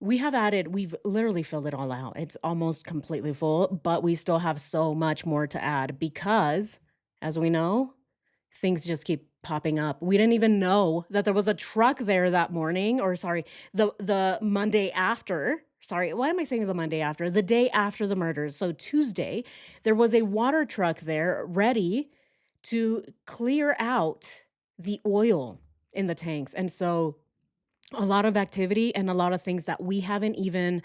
we've literally filled it all out. It's almost completely full, but we still have so much more to add because, as we know, things just keep popping up. We didn't even know that there was a truck there that morning, or sorry, the Monday after. Sorry, why am I saying the Monday after? The day after the murders. So Tuesday, there was a water truck there ready to clear out the oil in the tanks. And so a lot of activity and a lot of things that we haven't even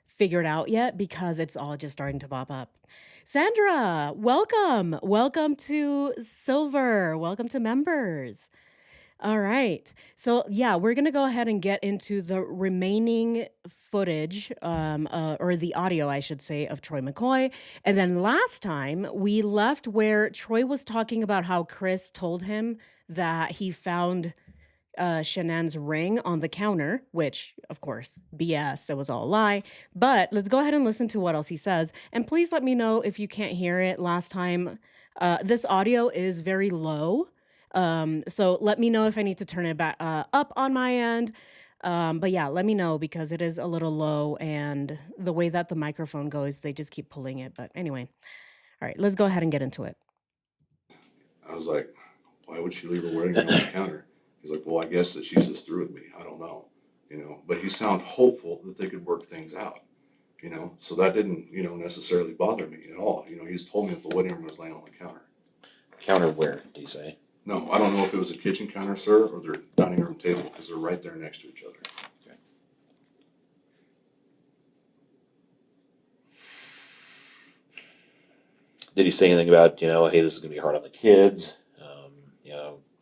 figured out yet because it's all just starting to pop up. Sandra, welcome. Welcome to Silver. Welcome to members. All right. So, yeah, we're going to go ahead and get into the remaining footage, or the audio, I should say, of Troy McCoy. And then last time we left where Troy was talking about how Chris told him that he found Shanann's ring on the counter, which, of course, BS. It was all a lie. But let's go ahead and listen to what else he says. And please let me know if you can't hear it. Last time, this audio is very low. So let me know if I need to turn it back up on my end. But yeah, let me know because it is a little low. And the way that the microphone goes, they just keep pulling it. But anyway, all right, let's go ahead and get into it. I was like, why would she leave her wedding ring on the counter? He's like, well, I guess that she's just through with me. I don't know, but he sounded hopeful that they could work things out, so that didn't, necessarily bother me at all. He's told me that the wedding ring was laying on the counter. Counter where, do you say? No, I don't know if it was a kitchen counter, sir, or their dining room table, because they're right there next to each other. Okay. Did he say anything about, hey, this is going to be hard on the kids?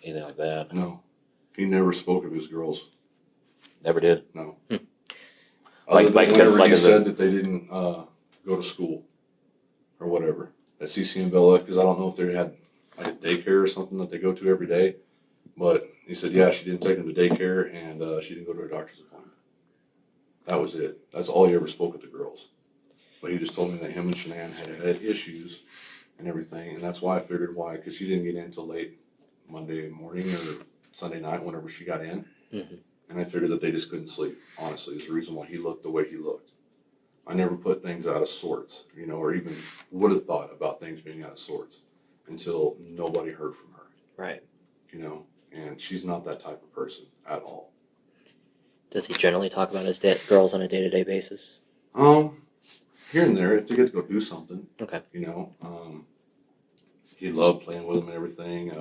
Anything like that? No, he never spoke of his girls. Never did? No. Like whenever he said that they didn't go to school or whatever at CC and Bella, because I don't know if they had like a daycare or something that they go to every day, but he said, yeah, she didn't take them to daycare and she didn't go to a doctor's appointment. That was it. That's all he ever spoke with the girls. But he just told me that him and Shanann had issues and everything, and that's why I figured why, because she didn't get in until late Monday morning or Sunday night whenever she got in. Mm-hmm. And I figured that they just couldn't sleep, honestly, is the reason why he looked the way he looked. I never put things out of sorts, or even would have thought about things being out of sorts until nobody heard from her. Right. And she's not that type of person at all. Does he generally talk about his girls on a day-to-day basis? Here and there, if they get to go do something. Okay. He loved playing with them and everything.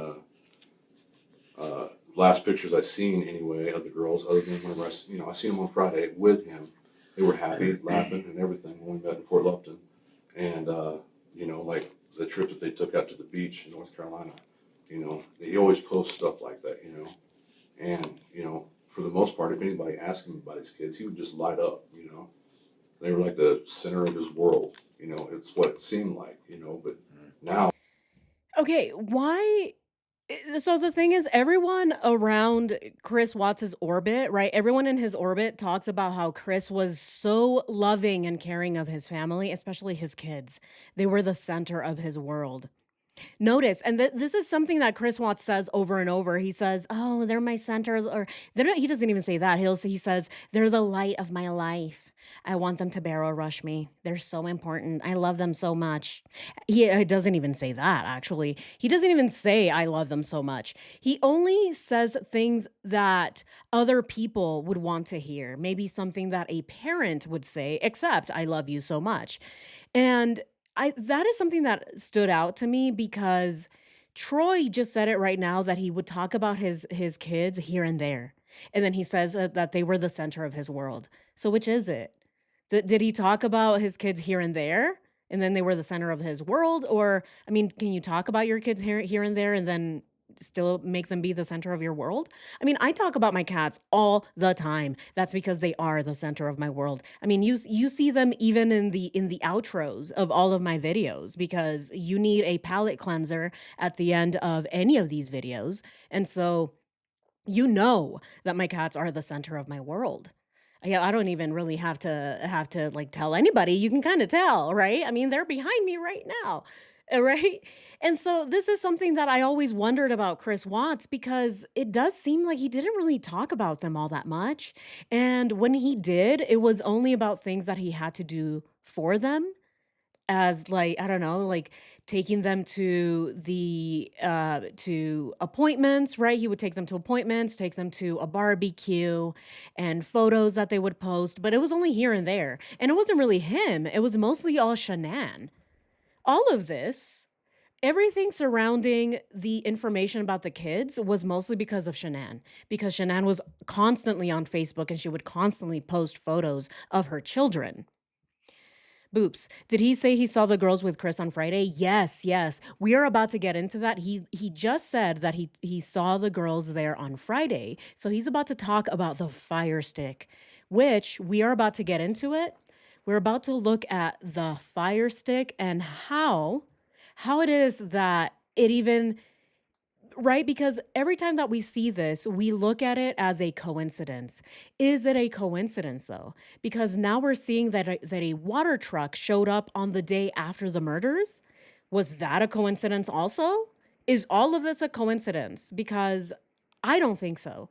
Last pictures I seen anyway of the girls, other than whenever I seen them on Friday with him, they were happy, laughing and everything when we met in Fort Lupton. And, like the trip that they took out to the beach in North Carolina, he always posts stuff like that, and, for the most part, if anybody asked him about his kids, he would just light up, They were like the center of his world, it's what it seemed like, but now. Okay, why? So the thing is, everyone around Chris Watts's orbit, right? Everyone in his orbit talks about how Chris was so loving and caring of his family, especially his kids. They were the center of his world. Notice, and this is something that Chris Watts says over and over. He says, "Oh, they're my centers," or he doesn't even say that. He says, "They're the light of my life. I want them to barrel rush me. They're so important. I love them so much." He doesn't even say that, actually. He doesn't even say, "I love them so much." He only says things that other people would want to hear. Maybe something that a parent would say, except, "I love you so much." And that is something that stood out to me because Troy just said it right now that he would talk about his kids here and there. And then he says that they were the center of his world. So which is it? Did he talk about his kids here and there and then they were the center of his world? Or, I mean, can you talk about your kids here and there and then still make them be the center of your world? I mean, I talk about my cats all the time. That's because they are the center of my world. I mean, you see them even in the outros of all of my videos because you need a palate cleanser at the end of any of these videos. And so you know that my cats are the center of my world. Yeah, I don't even really have to like tell anybody. You can kind of tell, right? I mean, they're behind me right now. Right? And so this is something that I always wondered about Chris Watts because it does seem like he didn't really talk about them all that much. And when he did, it was only about things that he had to do for them, as like, I don't know, like taking them to appointments, right? He would take them to appointments, take them to a barbecue and photos that they would post, but it was only here and there. And it wasn't really him. It was mostly all Shanann. All of this, everything surrounding the information about the kids was mostly because of Shanann, because Shanann was constantly on Facebook and she would constantly post photos of her children. Boops. Did he say he saw the girls with Chris on Friday? Yes, yes. We are about to get into that. He just said that he saw the girls there on Friday. So he's about to talk about the Fire Stick, which we are about to get into it. We're about to look at the Fire Stick and how it is that it even, right? Because every time that we see this, we look at it as a coincidence. Is it a coincidence though? Because now we're seeing that a water truck showed up on the day after the murders. Was that a coincidence also? Is all of this a coincidence? Because I don't think so.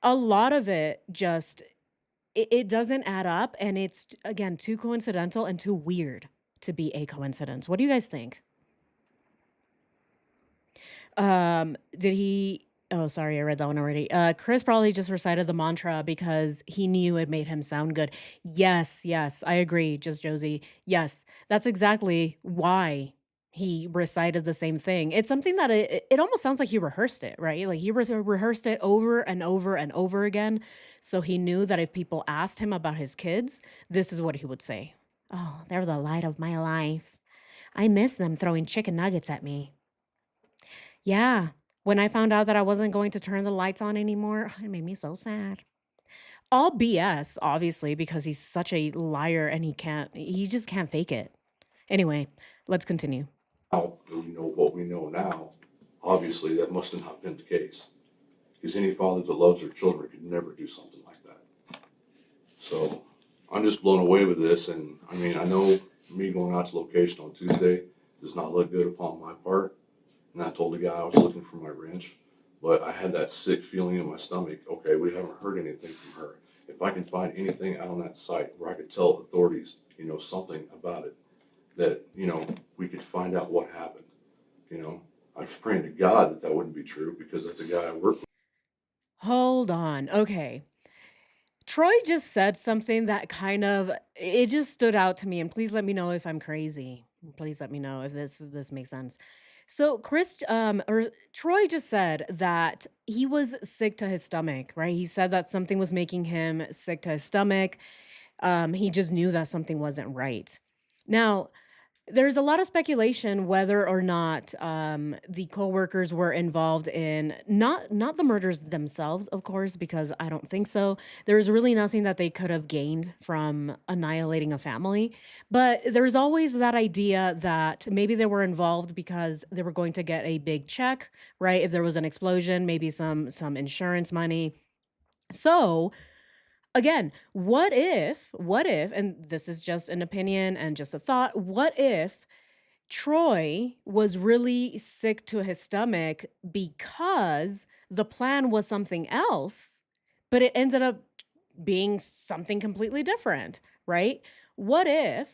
A lot of it just it doesn't add up, and it's again too coincidental and too weird to be a coincidence. What do you guys think? Did he Oh, sorry, I read that one already. Chris probably just recited the mantra because he knew it made him sound good. Yes, yes, I agree, just Josie. Yes, that's exactly why he recited the same thing. It's something that it almost sounds like he rehearsed it, right? Like he rehearsed it over and over and over again. So he knew that if people asked him about his kids, this is what he would say. Oh, they're the light of my life. I miss them throwing chicken nuggets at me. Yeah. When I found out that I wasn't going to turn the lights on anymore, it made me so sad. All BS, obviously, because he's such a liar and he just can't fake it. Anyway, let's continue. Now that we know what we know now, obviously that must have not been the case. Because any father that loves their children could never do something like that. So I'm just blown away with this. And I mean, I know me going out to location on Tuesday does not look good upon my part. And I told the guy I was looking for my wrench, but I had that sick feeling in my stomach. Okay, we haven't heard anything from her. If I can find anything out on that site where I could tell authorities, something about it, that, we could find out what happened, I was praying to God that that wouldn't be true because that's a guy I work with. Hold on. Okay. Troy just said something that kind of it just stood out to me, and please let me know if I'm crazy. Please let me know if this makes sense. So Troy just said that he was sick to his stomach, right? He said that something was making him sick to his stomach. He just knew that something wasn't right. Now, there's a lot of speculation whether or not the coworkers were involved in not the murders themselves, of course, because I don't think so. There's really nothing that they could have gained from annihilating a family, but there's always that idea that maybe they were involved because they were going to get a big check, right? If there was an explosion, maybe some insurance money. So again, what if, and this is just an opinion and just a thought, what if Troy was really sick to his stomach because the plan was something else, but it ended up being something completely different, right? What if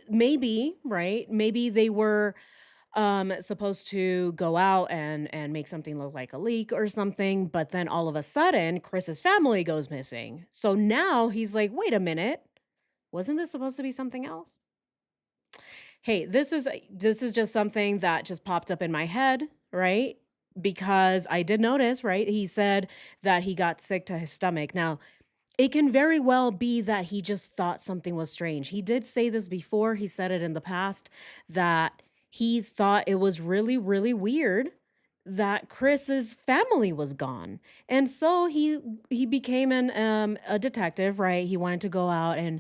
maybe, right? Maybe they were supposed to go out and make something look like a leak or something, but then all of a sudden Chris's family goes missing. So now he's like, "Wait a minute. Wasn't this supposed to be something else?" Hey, this is just something that just popped up in my head, right? Because I did notice, right? He said that he got sick to his stomach. Now, it can very well be that he just thought something was strange. He did say this before, he said it in the past, that he thought it was really, really weird that Chris's family was gone. And so he became a detective, right? He wanted to go out and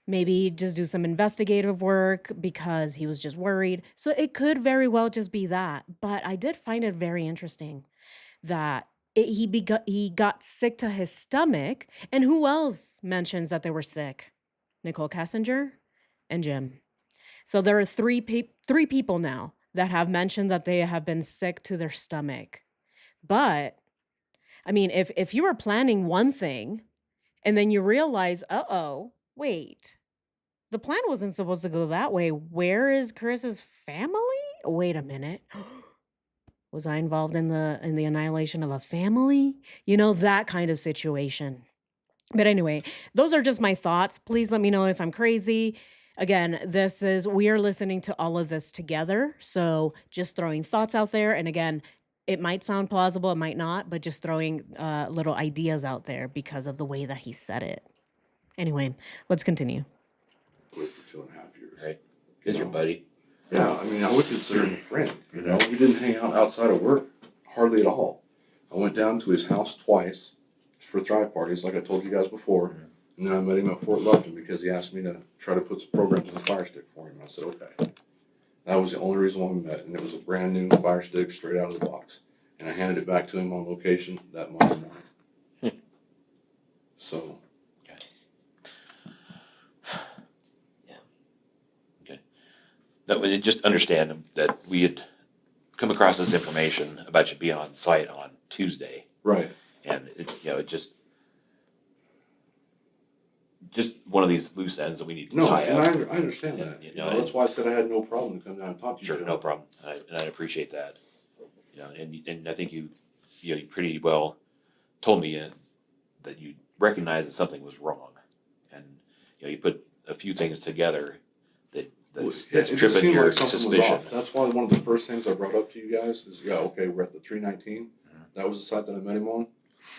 maybe just do some investigative work because he was just worried. So it could very well just be that. But I did find it very interesting that he got sick to his stomach. And who else mentions that they were sick? Nicole Kessinger and Jim. So there are three people now that have mentioned that they have been sick to their stomach. But I mean, if you were planning one thing and then you realize, uh-oh, wait, the plan wasn't supposed to go that way. Where is Chris's family? Wait a minute. Was I involved in the annihilation of a family? You know, that kind of situation. But anyway, those are just my thoughts. Please let me know if I'm crazy. Again, we are listening to all of this together. So just throwing thoughts out there. And again, it might sound plausible, it might not, but just throwing little ideas out there because of the way that he said it. Anyway, let's continue. Quit for 2.5 years. Right. Because your buddy. Yeah, I mean, I would consider him a friend, you know? We didn't hang out outside of work hardly at all. I went down to his house twice for thrive parties, like I told you guys before. Mhm. And then I met him at Fort Lupton because he asked me to try to put some programs on the Fire Stick for him. I said, okay. That was the only reason why we met, and it was a brand new Fire Stick straight out of the box. And I handed it back to him on location that Monday morning. Hmm. So, No, but just understand that we had come across this information about you being on site on Tuesday, right. and it just one of these loose ends that we need to No, tie and up. I understand And, that. you You know, know, that's why I said I had no problem to come down and talk to you. Sure, Joe. no problem. And I appreciate that. And I think you pretty well told me that you recognized that something was wrong, and you put a few things together Well, that's yeah, it just tripping seemed your like something was suspicion. off. That's why one of the first things I brought up to you guys is, yeah, okay, we're at the 319. That was the site that I met him on.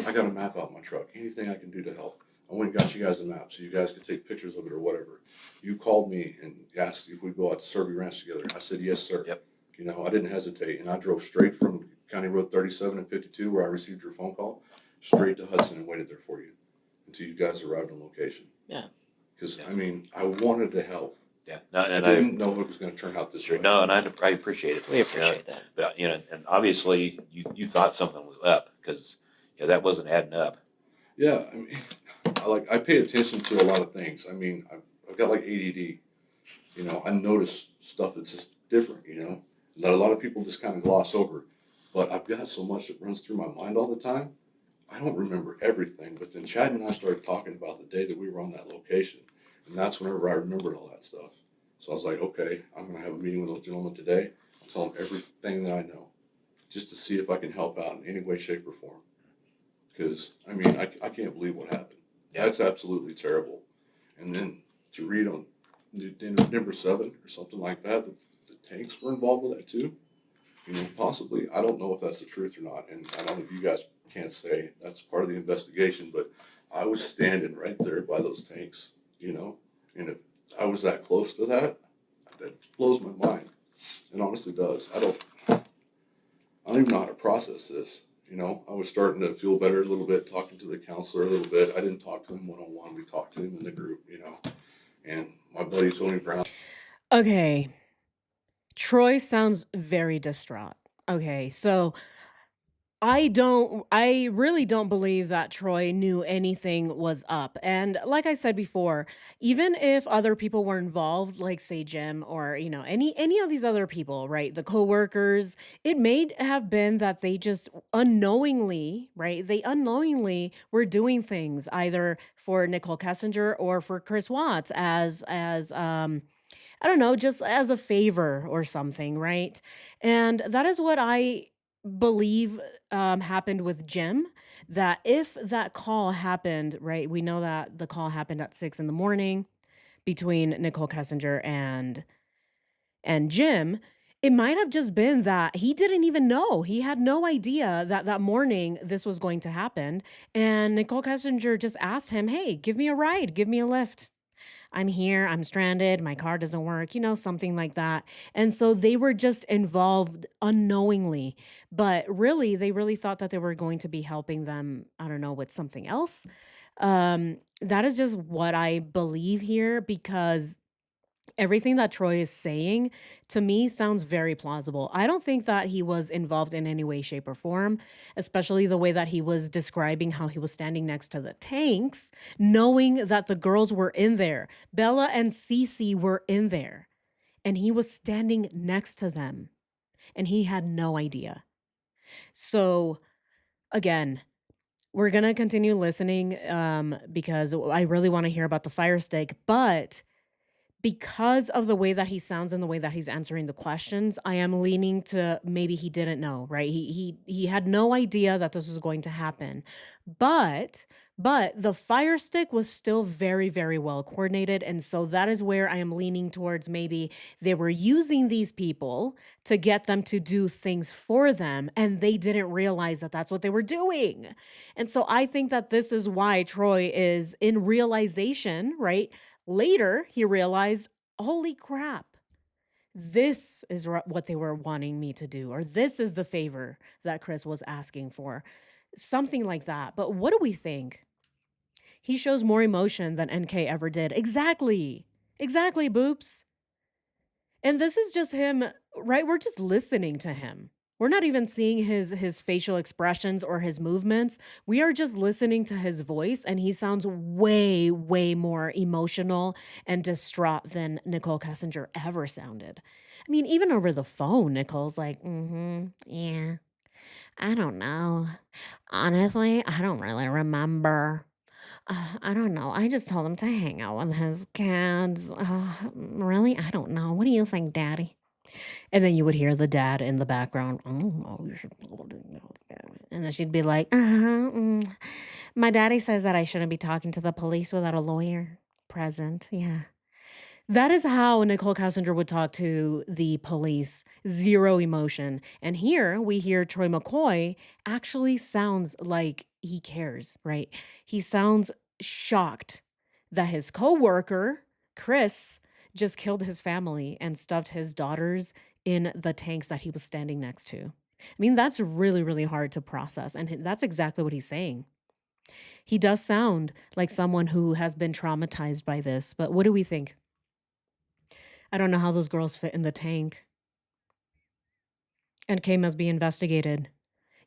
I got a map out in my truck. Anything I can do to help. I went and got you guys a map so you guys could take pictures of it or whatever. You called me and asked if we'd go out to CERVI Ranch together. I said, yes, sir. Yep. You know, I didn't hesitate. And I drove straight from County Road 37 and 52, where I received your phone call, straight to Hudson and waited there for you until you guys arrived on location. Yeah. Because, Yeah. I mean, I wanted to help. Yeah, no, I and didn't know it was going to turn out this sure, way. no, and I appreciate it. We appreciate that. But and obviously you thought something was up because that wasn't adding up. Yeah, I mean, I pay attention to a lot of things. I mean, I've got like ADD. You know, I notice stuff that's just different. You know, that a lot of people just kind of gloss over. But I've got so much that runs through my mind all the time. I don't remember everything. But then Chad and I started talking about the day that we were on that location, and that's whenever I remembered all that stuff. So I was like, okay, I'm gonna have a meeting with those gentlemen today. I'll tell them everything that I know, just to see if I can help out in any way, shape, or form. Because, I mean, I can't believe what happened. Yeah. That's absolutely terrible. And then to read on number 7 or something like that, the tanks were involved with that too. You know, possibly. I don't know if that's the truth or not. And I don't know if you guys can't say that's part of the investigation, but I was standing right there by those tanks, you know. And if I was that close to that blows my mind. It honestly does. I don't even know how to process this. You know, I was starting to feel better a little bit, talking to the counselor a little bit. I didn't talk to him one-on-one. We talked to him in the group, you know. And my buddy Tony Brown. Okay. Troy sounds very distraught. Okay, so I really don't believe that Troy knew anything was up. And like I said before, even if other people were involved, like say Jim or any of these other people, right? The coworkers, it may have been that they just unknowingly, right? They unknowingly were doing things either for Nicole Kessinger or for Chris Watts as I don't know, just as a favor or something, right? And that is what I believe happened with Jim. That if that call happened, right, we know that the call happened at 6 in the morning between Nicole Kessinger and Jim. It might have just been that he didn't even know. He had no idea that that morning this was going to happen. And Nicole Kessinger just asked him, hey, give me a ride, give me a lift. I'm here, I'm stranded, my car doesn't work, something like that. And so they were just involved unknowingly, but really, they really thought that they were going to be helping them, I don't know, with something else. That is just what I believe here because everything that Troy is saying to me sounds very plausible. I don't think that he was involved in any way, shape, or form, especially the way that he was describing how he was standing next to the tanks, knowing that the girls were in there. Bella and Cece were in there, and he was standing next to them. and he had no idea. So, again, we're gonna continue listening, because I really wanna hear about the fire stick, but because of the way that he sounds and the way that he's answering the questions, I am leaning to maybe he didn't know, right? He had no idea that this was going to happen. But but the fire stick was still very, very well coordinated, and so that is where I am leaning towards maybe they were using these people to get them to do things for them, and they didn't realize that that's what they were doing. And so I think that this is why Troy is in realization, right? Later, he realized, holy crap, this is what they were wanting me to do, or this is the favor that Chris was asking for. Something like that. But what do we think? He shows more emotion than NK ever did. Exactly. Exactly, Boops. And this is just him, right? We're just listening to him. We're not even seeing his facial expressions or his movements. We are just listening to his voice, and he sounds way, way more emotional and distraught than Nicole Kessinger ever sounded. I mean, even over the phone, Nicole's like, yeah, I don't know. Honestly, I don't really remember. I don't know. I just told him to hang out with his kids. Really? I don't know. What do you think, Daddy? And then you would hear the dad in the background. Oh, you should. And then she'd be like, my daddy says that I shouldn't be talking to the police without a lawyer present. Yeah. That is how Nicole Kessinger would talk to the police. Zero emotion. And here we hear Troy McCoy actually sounds like he cares, right? He sounds shocked that his coworker, Chris, just killed his family and stuffed his daughters in the tanks that he was standing next to. I mean, that's really, really hard to process. And that's exactly what he's saying. He does sound like someone who has been traumatized by this. But what do we think? I don't know how those girls fit in the tank. And K must be investigated.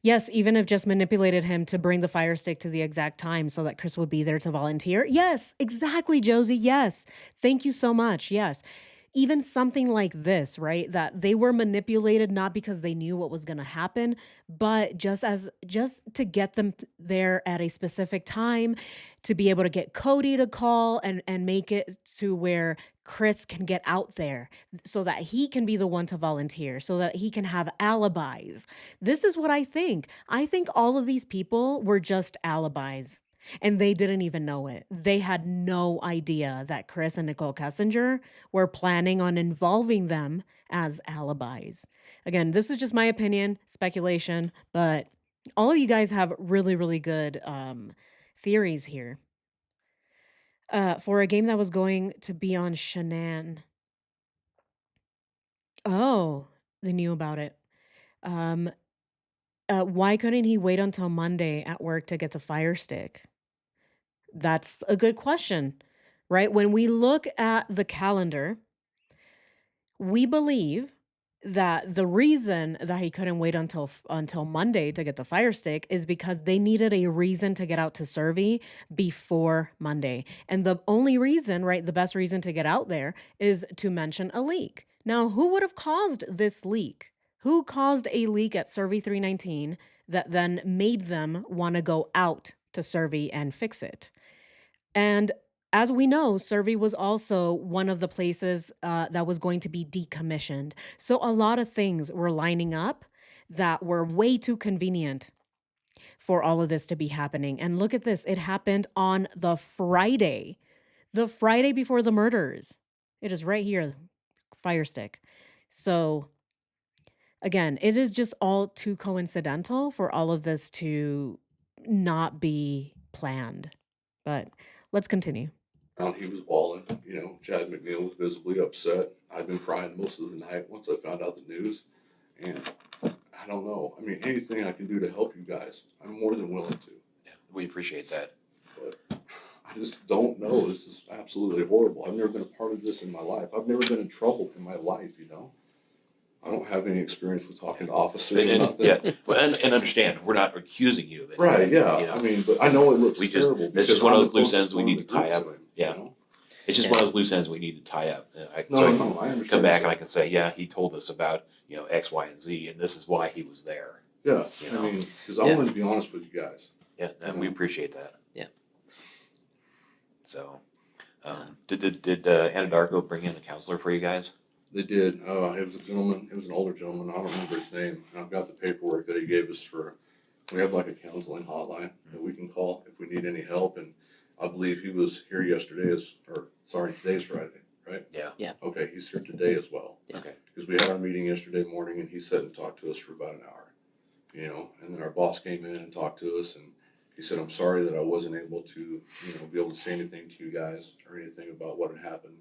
Yes, even if just manipulated him to bring the fire stick to the exact time so that Chris would be there to volunteer. Yes, exactly, Josie. Yes. Thank you so much. Yes. Even something like this, right? That they were manipulated not because they knew what was going to happen, but just to get them there at a specific time, to be able to get Cody to call and make it to where Chris can get out there so that he can be the one to volunteer, so that he can have alibis. This is what I think. I think all of these people were just alibis. And they didn't even know it. They had no idea that Chris and Nicole Kessinger were planning on involving them as alibis. Again, this is just my opinion, speculation, but all of you guys have really, really good theories here. For a game that was going to be on Shanann. Oh, they knew about it. Um, why couldn't he wait until Monday at work to get the fire stick? That's a good question, right? When we look at the calendar, we believe that the reason that he couldn't wait until Monday to get the fire stick is because they needed a reason to get out to CERVI before Monday. And the only reason, right, the best reason to get out there is to mention a leak. Now, who would have caused this leak? Who caused a leak at CERVI 319 that then made them want to go out to CERVI and fix it? And as we know, CERVI was also one of the places that was going to be decommissioned. So a lot of things were lining up that were way too convenient for all of this to be happening. And look at this. It happened on the Friday before the murders. It is right here, fire stick. So again, it is just all too coincidental for all of this to not be planned. But let's continue. He was bawling. Chad McNeil was visibly upset. I'd been crying most of the night once I found out the news. And I don't know. I mean, anything I can do to help you guys, I'm more than willing to. Yeah, we appreciate that. But I just don't know. This is absolutely horrible. I've never been a part of this in my life. I've never been in trouble in my life. I don't have any experience with talking to officers or nothing. Yeah, well, and understand, we're not accusing you of anything. Right, yeah. I mean, but I know it looks terrible. It's just one of those loose ends we need to tie up. Him, Yeah. It's just one of those loose ends we need to tie up. No, I understand. Come back and I can say, yeah, he told us about X, Y, and Z, and this is why he was there. Yeah, You I know. mean, because I Yeah. wanted to be honest with you guys. Yeah, and we appreciate that. Yeah. So, did Anadarko bring in a counselor for you guys? They did. It was a gentleman. It was an older gentleman. I don't remember his name. And I've got the paperwork that he gave us for. We have like a counseling hotline that we can call if we need any help. And I believe he was here yesterday, today's Friday, right? Yeah. Yeah. Okay, he's here today as well. Yeah. Okay. Because we had our meeting yesterday morning, and he sat and talked to us for about an hour. And then our boss came in and talked to us, and he said, "I'm sorry that I wasn't able to, be able to say anything to you guys or anything about what had happened."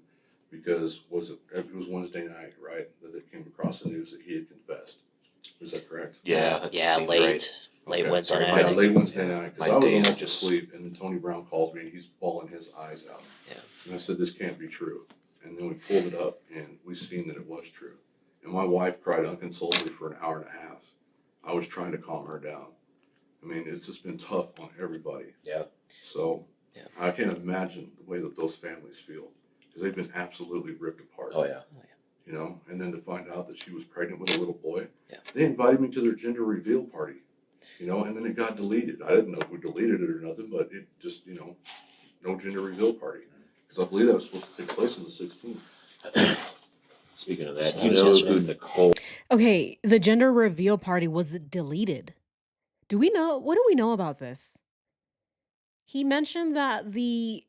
Because it was Wednesday night, right, that it came across the news that he had confessed. Is that correct? Yeah. That Yeah. seems Late. right. Late Okay. Wednesday Sorry, night. my- I Yeah, think. late Wednesday Yeah. night, My because I was day is almost just- asleep, and then Tony Brown calls me, and he's bawling his eyes out. Yeah. And I said, "This can't be true." And then we pulled it up, and we seen that it was true. And my wife cried unconsolably for an hour and a half. I was trying to calm her down. I mean, it's just been tough on everybody. Yeah. So Yeah. I can't imagine the way that those families feel, because they've been absolutely ripped apart. Oh yeah. And then to find out that she was pregnant with a little boy. Yeah. They invited me to their gender reveal party, and then it got deleted. I didn't know who deleted it or nothing, but it just, no gender reveal party. Because I believe that was supposed to take place on the 16th. Speaking of that, So do you that was know yesterday. who Nicole? Okay, the gender reveal party was deleted. What do we know about this? He mentioned that the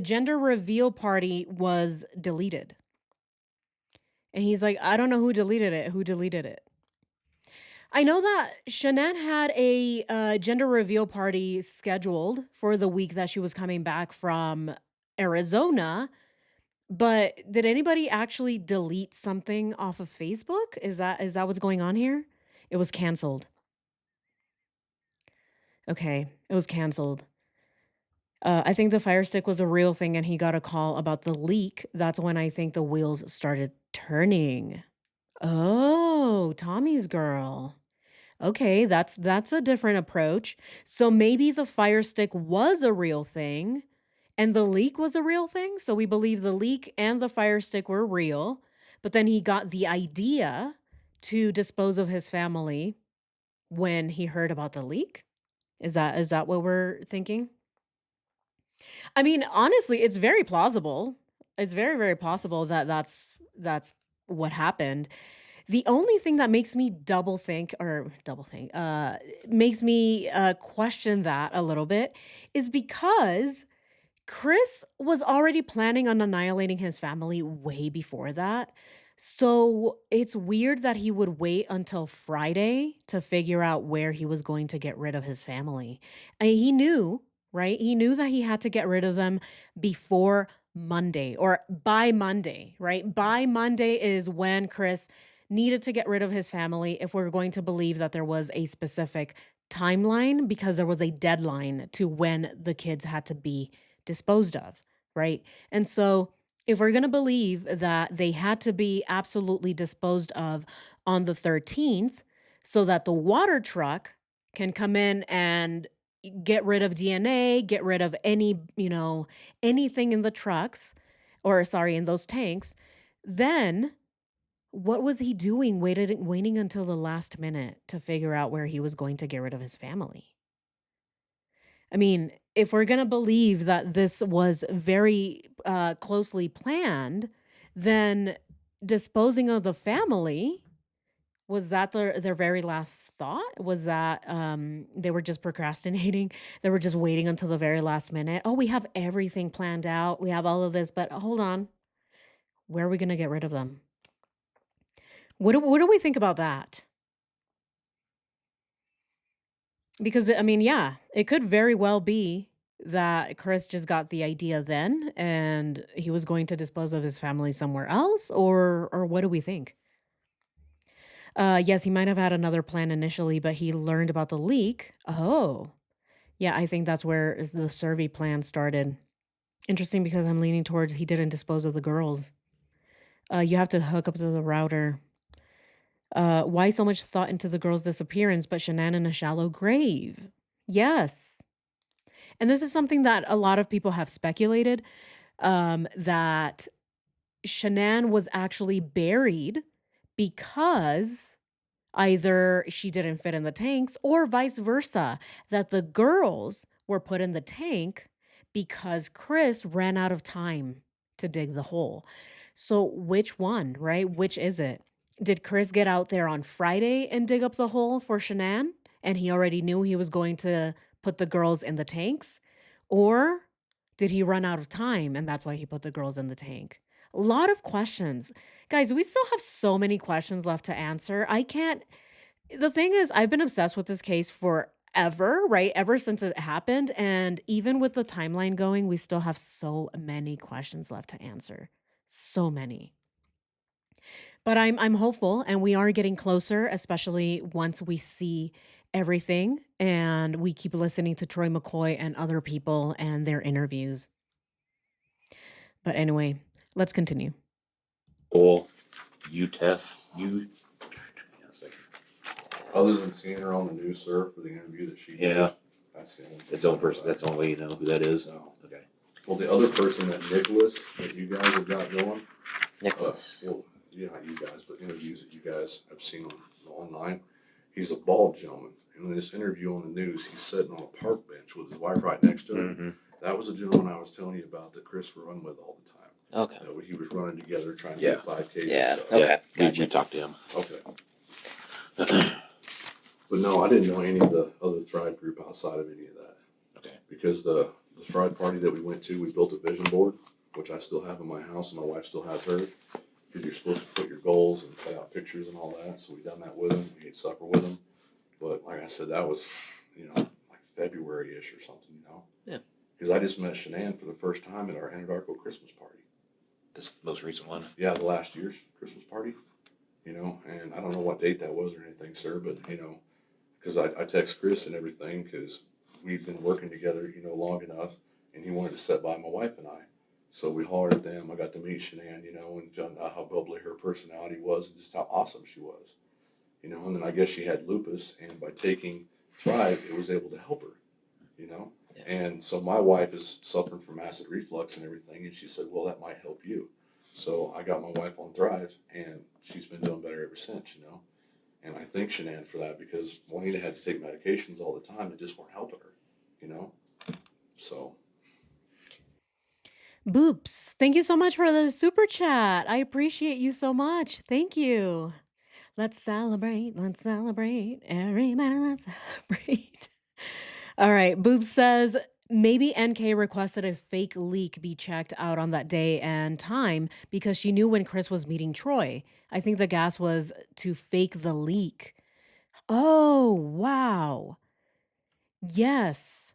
gender reveal party was deleted. And he's like, "I don't know who deleted it. Who deleted it?" I know that Shanann had a gender reveal party scheduled for the week that she was coming back from Arizona, but did anybody actually delete something off of Facebook? Is that what's going on here? It was canceled. Okay, it was canceled. I think the Fire Stick was a real thing, and he got a call about the leak. That's when I think the wheels started turning. Oh, Tommy's girl. Okay, that's a different approach. So maybe the Fire Stick was a real thing and the leak was a real thing. So we believe the leak and the Fire Stick were real, but then he got the idea to dispose of his family when he heard about the leak. Is that what we're thinking? I mean, honestly, it's very plausible. It's very, very possible that that's what happened. The only thing that makes me makes me question that a little bit is because Chris was already planning on annihilating his family way before that. So it's weird that he would wait until Friday to figure out where he was going to get rid of his family. And he knew, right? He knew that he had to get rid of them before Monday or by Monday, right? By Monday is when Chris needed to get rid of his family if we're going to believe that there was a specific timeline because there was a deadline to when the kids had to be disposed of, right? And so if we're going to believe that they had to be absolutely disposed of on the 13th so that the water truck can come in and get rid of DNA, get rid of anything in the trucks or sorry, in those tanks, then what was he doing waiting until the last minute to figure out where he was going to get rid of his family? I mean, if we're going to believe that this was very closely planned, then disposing of the family, was that their very last thought? Was that they were just procrastinating? They were just waiting until the very last minute. Oh, we have everything planned out. We have all of this, but hold on. Where are we going to get rid of them? What do we think about that? Because I mean, yeah, it could very well be that Chris just got the idea then and he was going to dispose of his family somewhere else, or what do we think? Yes, he might have had another plan initially, but he learned about the leak. Oh. Yeah, I think that's where the CERVI plan started. Interesting because I'm leaning towards he didn't dispose of the girls. You have to hook up to the router. Why so much thought into the girl's disappearance, but Shanann in a shallow grave? Yes. And this is something that a lot of people have speculated that Shanann was actually buried because either she didn't fit in the tanks or vice versa, that the girls were put in the tank because Chris ran out of time to dig the hole. So, which one, right? Which is it? Did Chris get out there on Friday and dig up the hole for Shanann? And he already knew he was going to put the girls in the tanks? Or did he run out of time and that's why he put the girls in the tank? A lot of questions. Guys, we still have so many questions left to answer. I can't the thing is, I've been obsessed with this case forever, right? Ever since it happened. And even with the timeline going, we still have so many questions left to answer. So many. But I'm hopeful and we are getting closer, especially once we see everything and we keep listening to Troy McCoy and other people and their interviews. But anyway, let's continue. Well, UTEF, you. Yeah, it's like- Other than seeing her on the news, sir, for the interview that she did. Yeah. That's the only. That's the only person. That's the only way you know who that is. No. Okay. Well, the other person, that Nicholas, that you guys have got going. Nicholas. Well, yeah, not you guys, but interviews that you guys have seen online. He's a bald gentleman. And in this interview on the news, he's sitting on a park bench with his wife right next to him. Mm-hmm. That was the gentleman I was telling you about that Chris would run with all the time. Okay. That he was running together trying to Yeah. get 5Ks Yeah. and stuff. Okay. Yeah, Gotcha. we talked to him. Okay. But no, I didn't know any of the other Thrive group outside of any of that. Okay. Because the Thrive party that we went to, we built a vision board, which I still have in my house and my wife still has hers. Because you're supposed to put your goals and cut out pictures and all that. So we done that with them. We ate supper with them. But like I said, that was, like February-ish or something, Yeah. Because I just met Shanann for the first time at our Anadarko Christmas party. This most recent one. Yeah, the last year's Christmas party, and I don't know what date that was or anything, sir, but, because I text Chris and everything because we've been working together, long enough, and he wanted to sit by my wife and I. So we hollered at them. I got to meet Shanann, and found out how bubbly her personality was and just how awesome she was, and then I guess she had lupus, and by taking Thrive, it was able to help her, Yeah. and so my wife is suffering from acid reflux and everything, and she said, well, that might help you. So I got my wife on Thrive, and she's been doing better ever since, and I thank Shanann for that because Juanita had to take medications all the time that just weren't helping her, so. Boops, thank you so much for the super chat. I appreciate you so much. Thank you. Let's celebrate. Let's celebrate. Everybody, let's celebrate. All right. Boops says maybe NK requested a fake leak be checked out on that day and time because she knew when Chris was meeting Troy. I think the gas was to fake the leak. Oh, wow. Yes.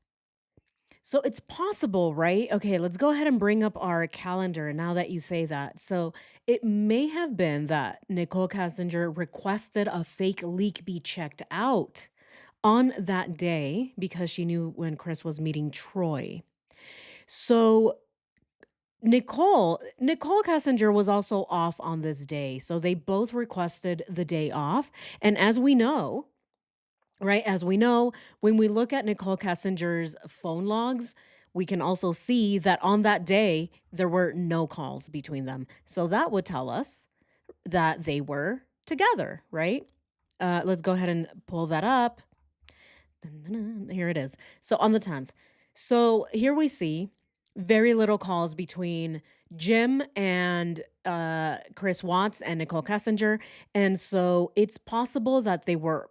So it's possible, right? Okay, let's go ahead and bring up our calendar now that you say that. So it may have been that Nicole Kassinger requested a fake leak be checked out on that day because she knew when Chris was meeting Troy. So Nicole Kassinger was also off on this day. So they both requested the day off. And as we know, right? As we know, when we look at Nicole Kassinger's phone logs, we can also see that on that day, there were no calls between them. So that would tell us that they were together, right? Let's go ahead and pull that up. Here it is. So on the 10th. So here we see very little calls between Jim and Chris Watts and Nicole Kassinger. And so it's possible that they were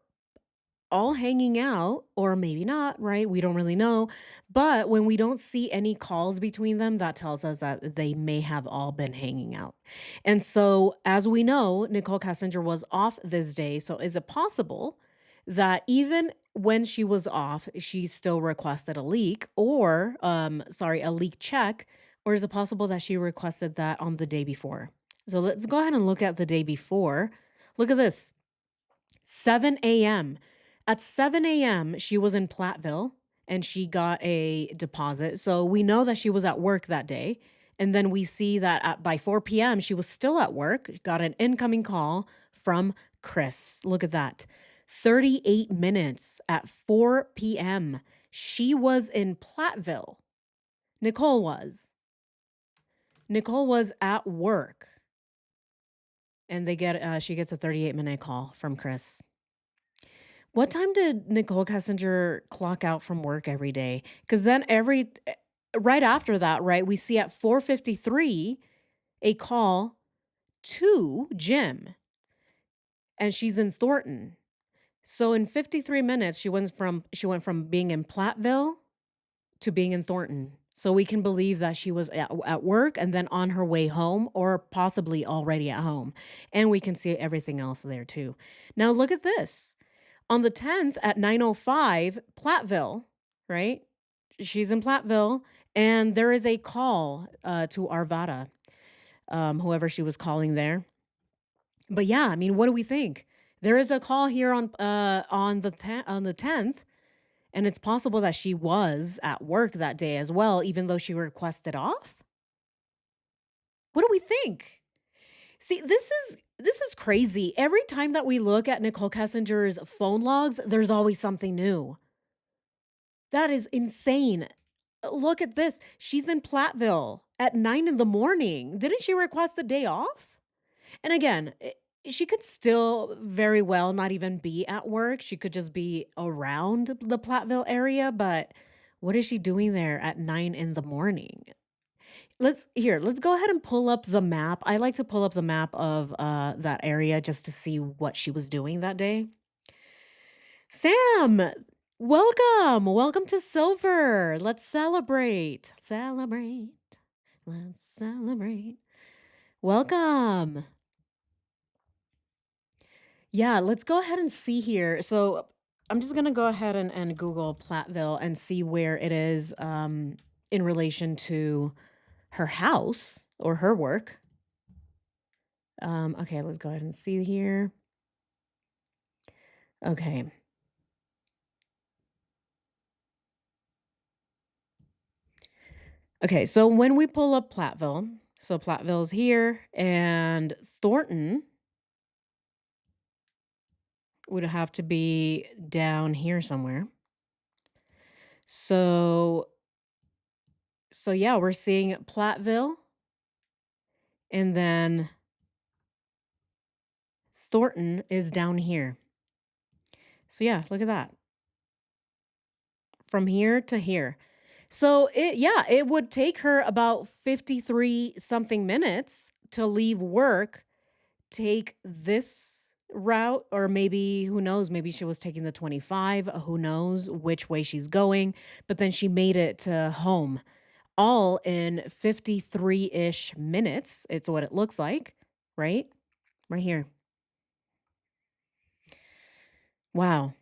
all hanging out, or maybe not, right? We don't really know. But when we don't see any calls between them, that tells us that they may have all been hanging out. And so, as we know, Nicole Kassinger was off this day. So, is it possible that even when she was off, she still requested a leak or, a leak check? Or is it possible that she requested that on the day before? So, let's go ahead and look at the day before. Look at this 7 a.m. At 7 a.m., she was in Platteville and she got a deposit. So we know that she was at work that day. And then we see that by 4 p.m., she was still at work, got an incoming call from Chris. Look at that. 38 minutes at 4 p.m. She was in Platteville. Nicole was. Nicole was at work. and she gets a 38-minute call from Chris. What time did Nicole Kessinger clock out from work every day? Because then right after that, right, we see at 4:53 a call to Jim, and she's in Thornton. So in 53 minutes, she went from being in Platteville to being in Thornton. So we can believe that she was at work and then on her way home, or possibly already at home. And we can see everything else there too. Now look at this. On the 10th at 9:05, Platteville, right? She's in Platteville, and there is a call to Arvada, whoever she was calling there. But yeah, I mean, what do we think? There is a call here on the 10th, and it's possible that she was at work that day as well, even though she requested off. What do we think? See, this is crazy. Every time that we look at Nicole Kessinger's phone logs, there's always something new. That is insane. Look at this. She's in Platteville at 9 in the morning. Didn't she request a day off? And again, she could still very well not even be at work. She could just be around the Platteville area, but what is she doing there at 9 in the morning? Let's go ahead and pull up the map. I like to pull up the map of that area just to see what she was doing that day. Sam, welcome. Welcome to Silver. Let's celebrate. Celebrate. Let's celebrate. Welcome. Yeah, let's go ahead and see here. So I'm just gonna go ahead and Google Platteville and see where it is in relation to her house or her work. Okay, let's go ahead and see here. Okay. Okay, so when we pull up Platteville, so Platteville's here, and Thornton would have to be down here somewhere. So so yeah, we're seeing Platteville, and then Thornton is down here. So yeah, look at that. From here to here. So it would take her about 53 something minutes to leave work, take this route, or maybe who knows, maybe she was taking the 25, who knows which way she's going, but then she made it to home all in 53-ish minutes. It's what it looks like, right? Right here. Wow.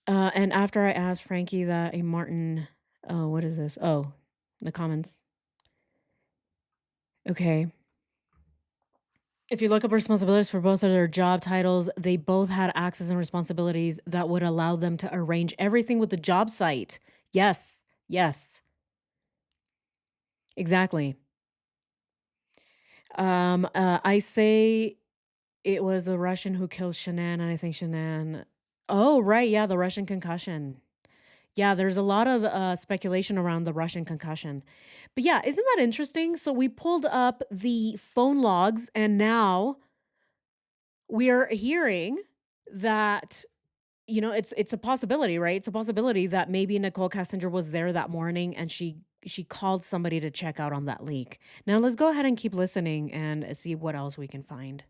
And after I asked Frankie that a Martin, oh, what is this? Oh, the comments. Okay. If you look up responsibilities for both of their job titles, they both had access and responsibilities that would allow them to arrange everything with the job site. Yes. Yes. Exactly. I say it was the Russian who killed Shanann, and I think Shanann. Oh, right. Yeah, the Russian concussion. Yeah, there's a lot of speculation around the Russian concussion. But yeah, isn't that interesting? So we pulled up the phone logs, and now we are hearing that, it's a possibility, right? It's a possibility that maybe Nicole Kessinger was there that morning and she called somebody to check out on that leak. Now let's go ahead and keep listening and see what else we can find.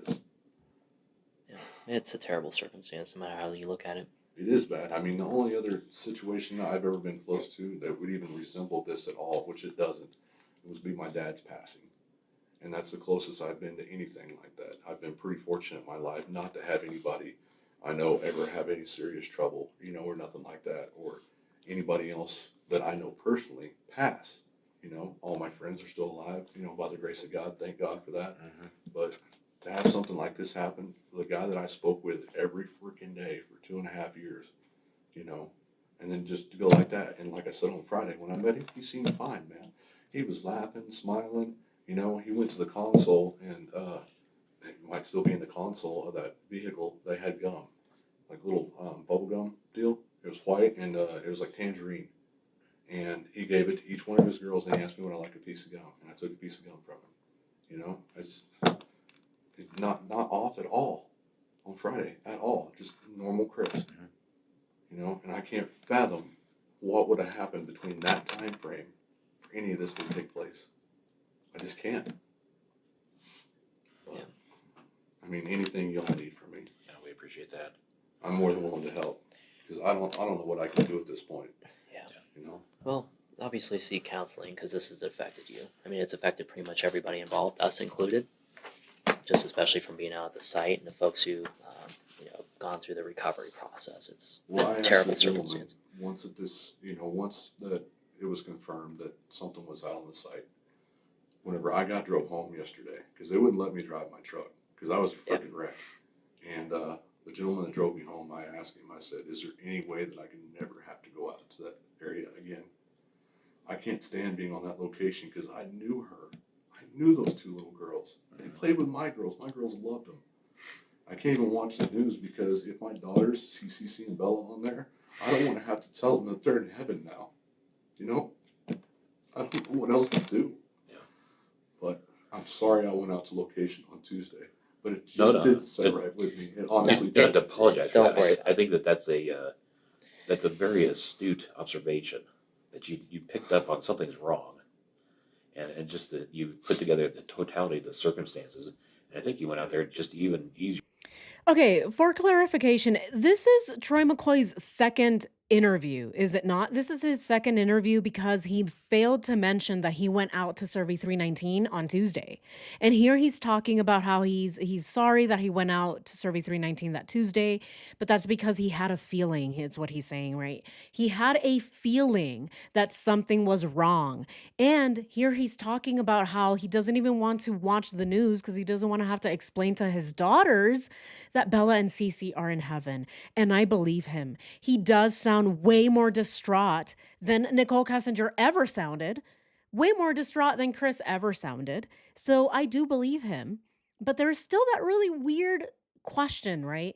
Yeah, it's a terrible circumstance, no matter how you look at it. It is bad. I mean, the only other situation that I've ever been close to that would even resemble this at all, which it doesn't, would be my dad's passing. And that's the closest I've been to anything like that. I've been pretty fortunate in my life not to have anybody I know ever have any serious trouble, or nothing like that, or anybody else that I know personally pass. All my friends are still alive, by the grace of God. Thank God for that. Mm-hmm. But to have something like this happen for the guy that I spoke with every freaking day for 2.5 years, you know, and then just to go like that. And like I said on Friday, when I met him, he seemed fine, man. He was laughing, smiling. He went to the console, and it might still be in the console of that vehicle. They had gum, like little bubble gum deal. It was white, and it was like tangerine. And he gave it to each one of his girls, and he asked me would I like a piece of gum, and I took a piece of gum from him. You know, it's not off at all on Friday at all. Just normal Chris. You know, and I can't fathom what would have happened between that time frame for any of this to take place. I just can't. But, Yeah. I mean, anything y'all need from me, Yeah, we appreciate that. I'm more than willing to help because I don't know what I can do at this point. Yeah. You know. Well, obviously seek counseling because this has affected you. I mean, it's affected pretty much everybody involved, us included. Just especially from being out at the site and the folks who, gone through the recovery process. It's Well, I a asked terrible the gentleman circumstance. once that this, once that it was confirmed that something was out on the site. Whenever I got drove home yesterday, because they wouldn't let me drive my truck because I was a Yeah. freaking wreck. And the gentleman that drove me home, I asked him. I said, "Is there any way that I can never have to go out to that area again? I can't stand being on that location because I knew her. I knew those two little girls. They played with my girls. My girls loved them. I can't even watch the news because if my daughters see CC and Bella on there, I don't want to have to tell them that they're in heaven now. You know, I don't know what else to do. Yeah. But I'm sorry I went out to location on Tuesday. But it No, just no. didn't sit It- right with me. It You honestly don't have to did. apologize for Don't that. worry I think that's a very astute observation that you picked up on something's wrong, and just that you put together the totality of the circumstances. And I think you went out there just even easier. Okay, for clarification, this is Troy McCoy's second interview, is it not? This is his second interview because he failed to mention that he went out to CERVI 319 on Tuesday. And here he's talking about how he's sorry that he went out to CERVI 319 that Tuesday, but that's because he had a feeling, is what he's saying, right? He had a feeling that something was wrong. And here he's talking about how he doesn't even want to watch the news because he doesn't want to have to explain to his daughters that Bella and Cece are in heaven. And I believe him. He does sound way more distraught than Nicole Kessinger ever sounded, way more distraught than Chris ever sounded. So I do believe him. But there's still that really weird question, right?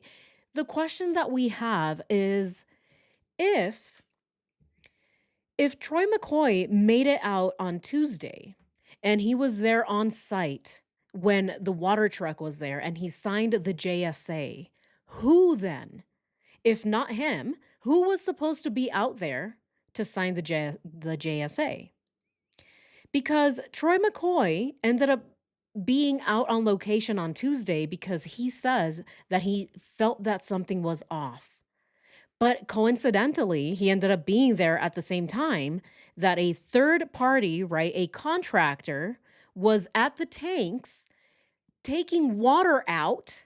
The question that we have is if Troy McCoy made it out on Tuesday and he was there on site when the water truck was there and he signed the JSA, who then, if not him, who was supposed to be out there to sign the JSA? Because Troy McCoy ended up being out on location on Tuesday because he says that he felt that something was off. But coincidentally, he ended up being there at the same time that a third party, right, a contractor, was at the tanks taking water out.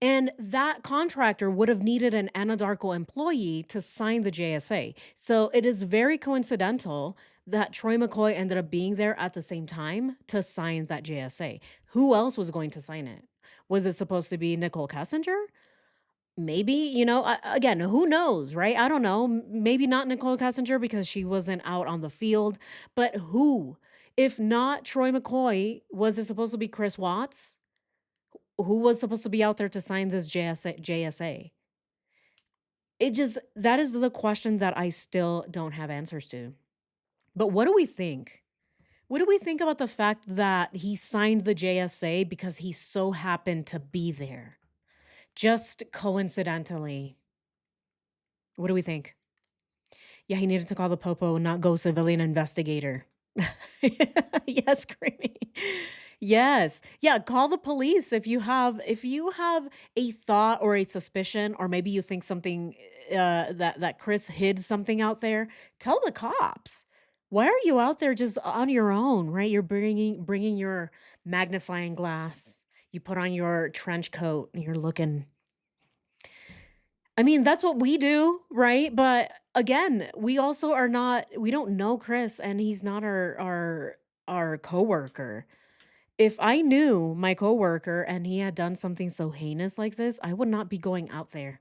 And that contractor would have needed an Anadarko employee to sign the JSA. So it is very coincidental that Troy McCoy ended up being there at the same time to sign that JSA. Who else was going to sign it? Was it supposed to be Nicole Kessinger? Maybe, again, who knows, right? I don't know. Maybe not Nicole Kessinger because she wasn't out on the field, but who? If not Troy McCoy, was it supposed to be Chris Watts? Who was supposed to be out there to sign this JSA? That is the question that I still don't have answers to. But what do we think? What do we think about the fact that he signed the JSA because he so happened to be there? Just coincidentally. What do we think? Yeah, he needed to call the popo and not go civilian investigator. Yes, Creamy. Yes. Yeah, call the police if you have a thought or a suspicion or maybe you think something that Chris hid something out there, tell the cops. Why are you out there just on your own, right? You're bringing your magnifying glass. You put on your trench coat and you're looking. I mean, that's what we do, right? But again, we also are not we don't know Chris and he's not our coworker. If I knew my coworker and he had done something so heinous like this, I would not be going out there.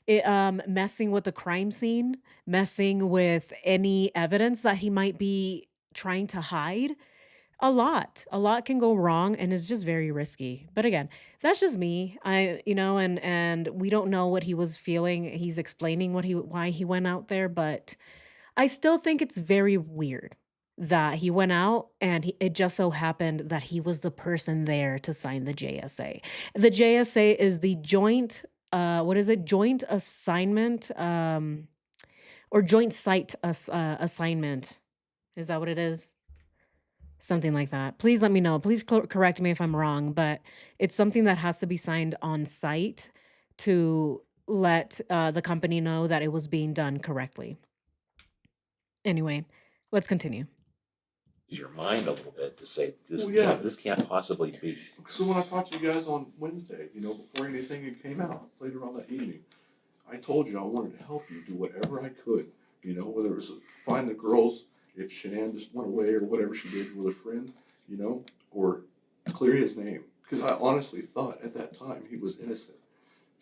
Messing with the crime scene, messing with any evidence that he might be trying to hide. A lot can go wrong and it's just very risky. But again, that's just me. And we don't know what he was feeling. He's explaining why he went out there, but I still think it's very weird. that he went out and it just so happened that he was the person there to sign the JSA. The JSA is the joint, what is it? Joint assignment, or joint site assignment. Is that what it is? Something like that. Please let me know. Please correct me if I'm wrong, but it's something that has to be signed on site to let the company know that it was being done correctly. Anyway, let's continue. Use your mind a little bit to say this. Well, yeah. This can't possibly be. So when I talked to you guys on Wednesday, before anything had came out, later on that evening, I told you I wanted to help you do whatever I could, whether it was to find the girls, if Shanann just went away or whatever she did with a friend, or clear his name. Because I honestly thought at that time he was innocent.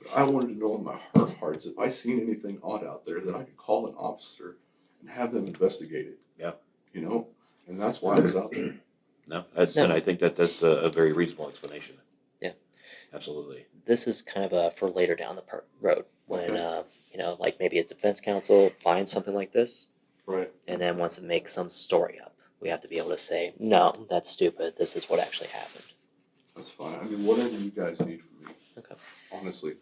But I wanted to know in my heart of hearts if I seen anything odd out there that I could call an officer and have them investigate it. Yeah. And that's why I was out there. No, and I think that's a very reasonable explanation. Yeah. Absolutely. This is kind of for later down the road when, Okay. like maybe as defense counsel finds something like this Right. and then wants to make some story up. We have to be able to say, no, that's stupid. This is what actually happened. That's fine. I mean, whatever you guys need from me. Okay. Honestly.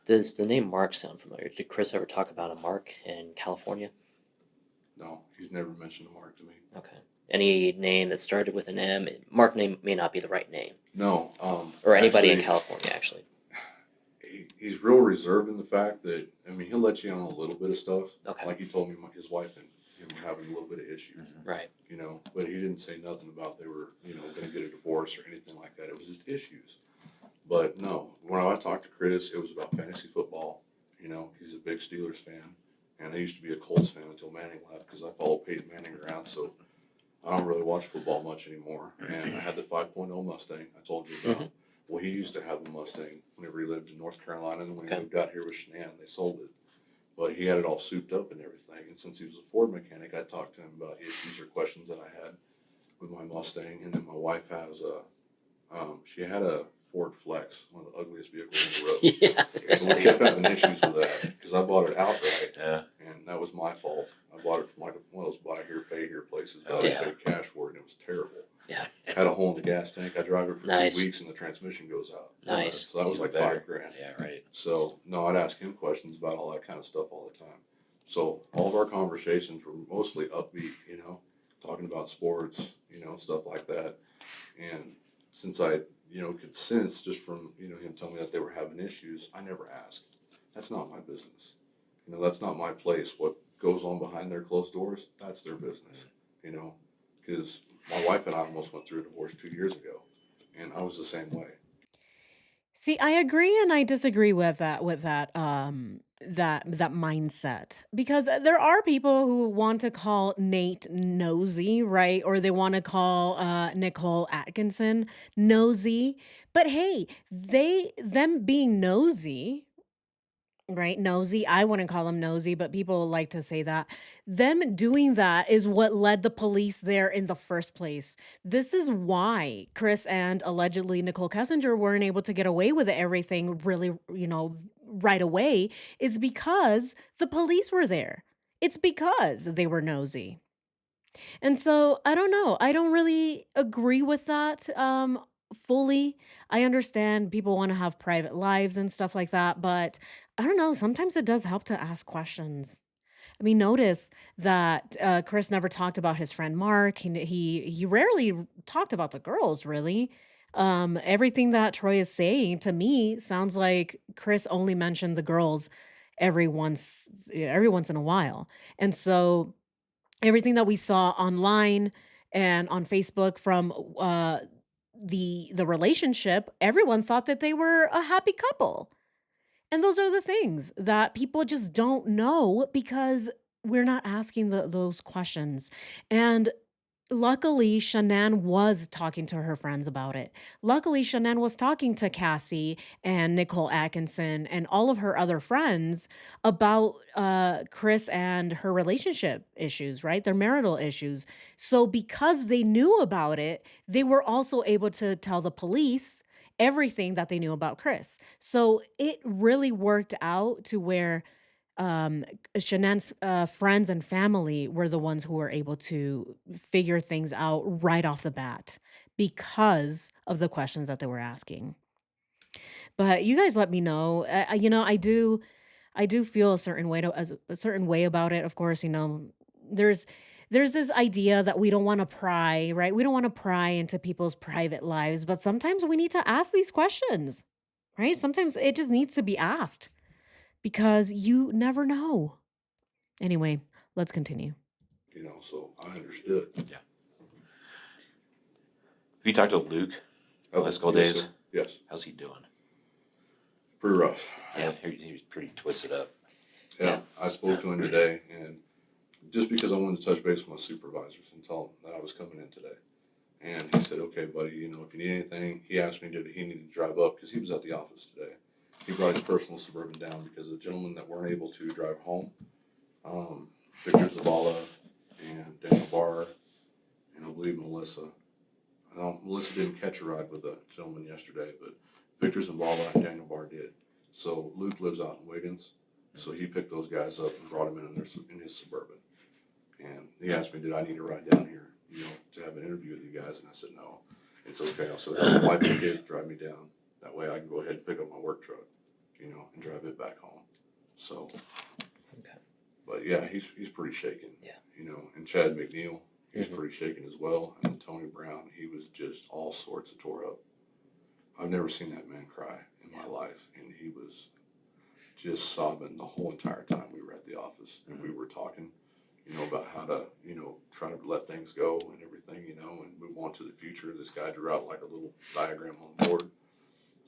Does the name Mark sound familiar? Did Chris ever talk about a Mark in California? No, he's never mentioned a Mark to me. Okay. Any name that started with an M? Mark name may not be the right name. No. Or anybody in actually, California, actually. he's real reserved in the fact that, he'll let you in on a little bit of stuff. Okay. Like he told me his wife and him were having a little bit of issues, Right. but he didn't say nothing about they were, going to get a divorce or anything like that. It was just issues. But no, when I talked to Chris, it was about fantasy football. He's a big Steelers fan. And I used to be a Colts fan until Manning left because I followed Peyton Manning around. So I don't really watch football much anymore. And I had the 5.0 Mustang I told you about. Mhm. Well, he used to have a Mustang whenever he lived in North Carolina. And then when he Okay. moved out here with Shanann, they sold it. But he had it all souped up and everything. And since he was a Ford mechanic, I talked to him about issues or questions that I had with my Mustang. And then my wife has she had a Ford Flex, one of the ugliest vehicles on the road. Yeah. And we kept having issues with that because I bought it outright. Yeah. And that was my fault. I bought it from like one of those buy here, pay here places, but Oh, I just yeah. paid cash for it and it was terrible. Yeah. Had a hole in the gas tank. I drive it for Nice. 2 weeks and the transmission goes out. Nice. So that was Even like better. $5,000. Yeah. Right. So no, I'd ask him questions about all that kind of stuff all the time. So all of our conversations were mostly upbeat, talking about sports, stuff like that. And since I, could sense just from, him telling me that they were having issues, I never asked. That's not my business. That's not my place. What goes on behind their closed doors, that's their business, because my wife and I almost went through a divorce 2 years ago, and I was the same way. See, I agree and I disagree with that mindset because there are people who want to call Nate nosy, right? Or they want to call Nicole Atkinson nosy. But hey, them being nosy, right? Nosy. I wouldn't call them nosy, but people like to say that. Them doing that is what led the police there in the first place. This is why Chris and allegedly Nicole Kessinger weren't able to get away with everything really, right away, is because the police were there. It's because they were nosy. And so I don't know. I don't really agree with that fully. I understand people want to have private lives and stuff like that, but I don't know. Sometimes it does help to ask questions. I mean, notice that Chris never talked about his friend Mark. He rarely talked about the girls, really. Everything that Troy is saying to me sounds like Chris only mentioned the girls every once in a while, and so everything that we saw online and on Facebook from the relationship, everyone thought that they were a happy couple. And those are the things that people just don't know because we're not asking those questions. And luckily, Shanann was talking to her friends about it. Luckily, Shanann was talking to Cassie and Nicole Atkinson and all of her other friends about Chris and her relationship issues, right? Their marital issues. So, because they knew about it, they were also able to tell the police everything that they knew about Chris. So, it really worked out to where um, Shanann's friends and family were the ones who were able to figure things out right off the bat because of the questions that they were asking. But you guys let me know. I do feel a certain way a certain way about it. Of course, there's there's this idea that we don't want to pry, right? We don't want to pry into people's private lives, but sometimes we need to ask these questions, right? Sometimes it just needs to be asked because you never know. Anyway, let's continue. So I understood. Yeah. Have you talked to Luke the last couple Yes, days? sir. Yes, How's he doing? pretty rough. Yeah, he was pretty twisted up. Yeah, I spoke to him today, and just because I wanted to touch base with my supervisors and tell them that I was coming in today. And he said, okay, buddy, if you need anything, he asked me, did he need to drive up? Because he was at the office today. He brought his personal Suburban down because the gentlemen that weren't able to drive home, Victor Zavala and Daniel Barr, and I believe Melissa. Melissa didn't catch a ride with the gentleman yesterday, but Victor Zavala and Daniel Barr did. So Luke lives out in Wiggins, so he picked those guys up and brought them in his Suburban. And he asked me, did I need to ride down here, to have an interview with you guys? And I said, no, it's okay. I said, have my wife and kids drive me down. That way I can go ahead and pick up my work truck, and drive it back home. So, Okay. but yeah, he's pretty shaken. Yeah. And Chad McNeil, he's Mhm. pretty shaken as well. And then Tony Brown, he was just all sorts of tore up. I've never seen that man cry in my life. And he was just sobbing the whole entire time we were at the office. And we were talking, about how to, try to let things go and everything, and move on to the future. This guy drew out like a little diagram on the board.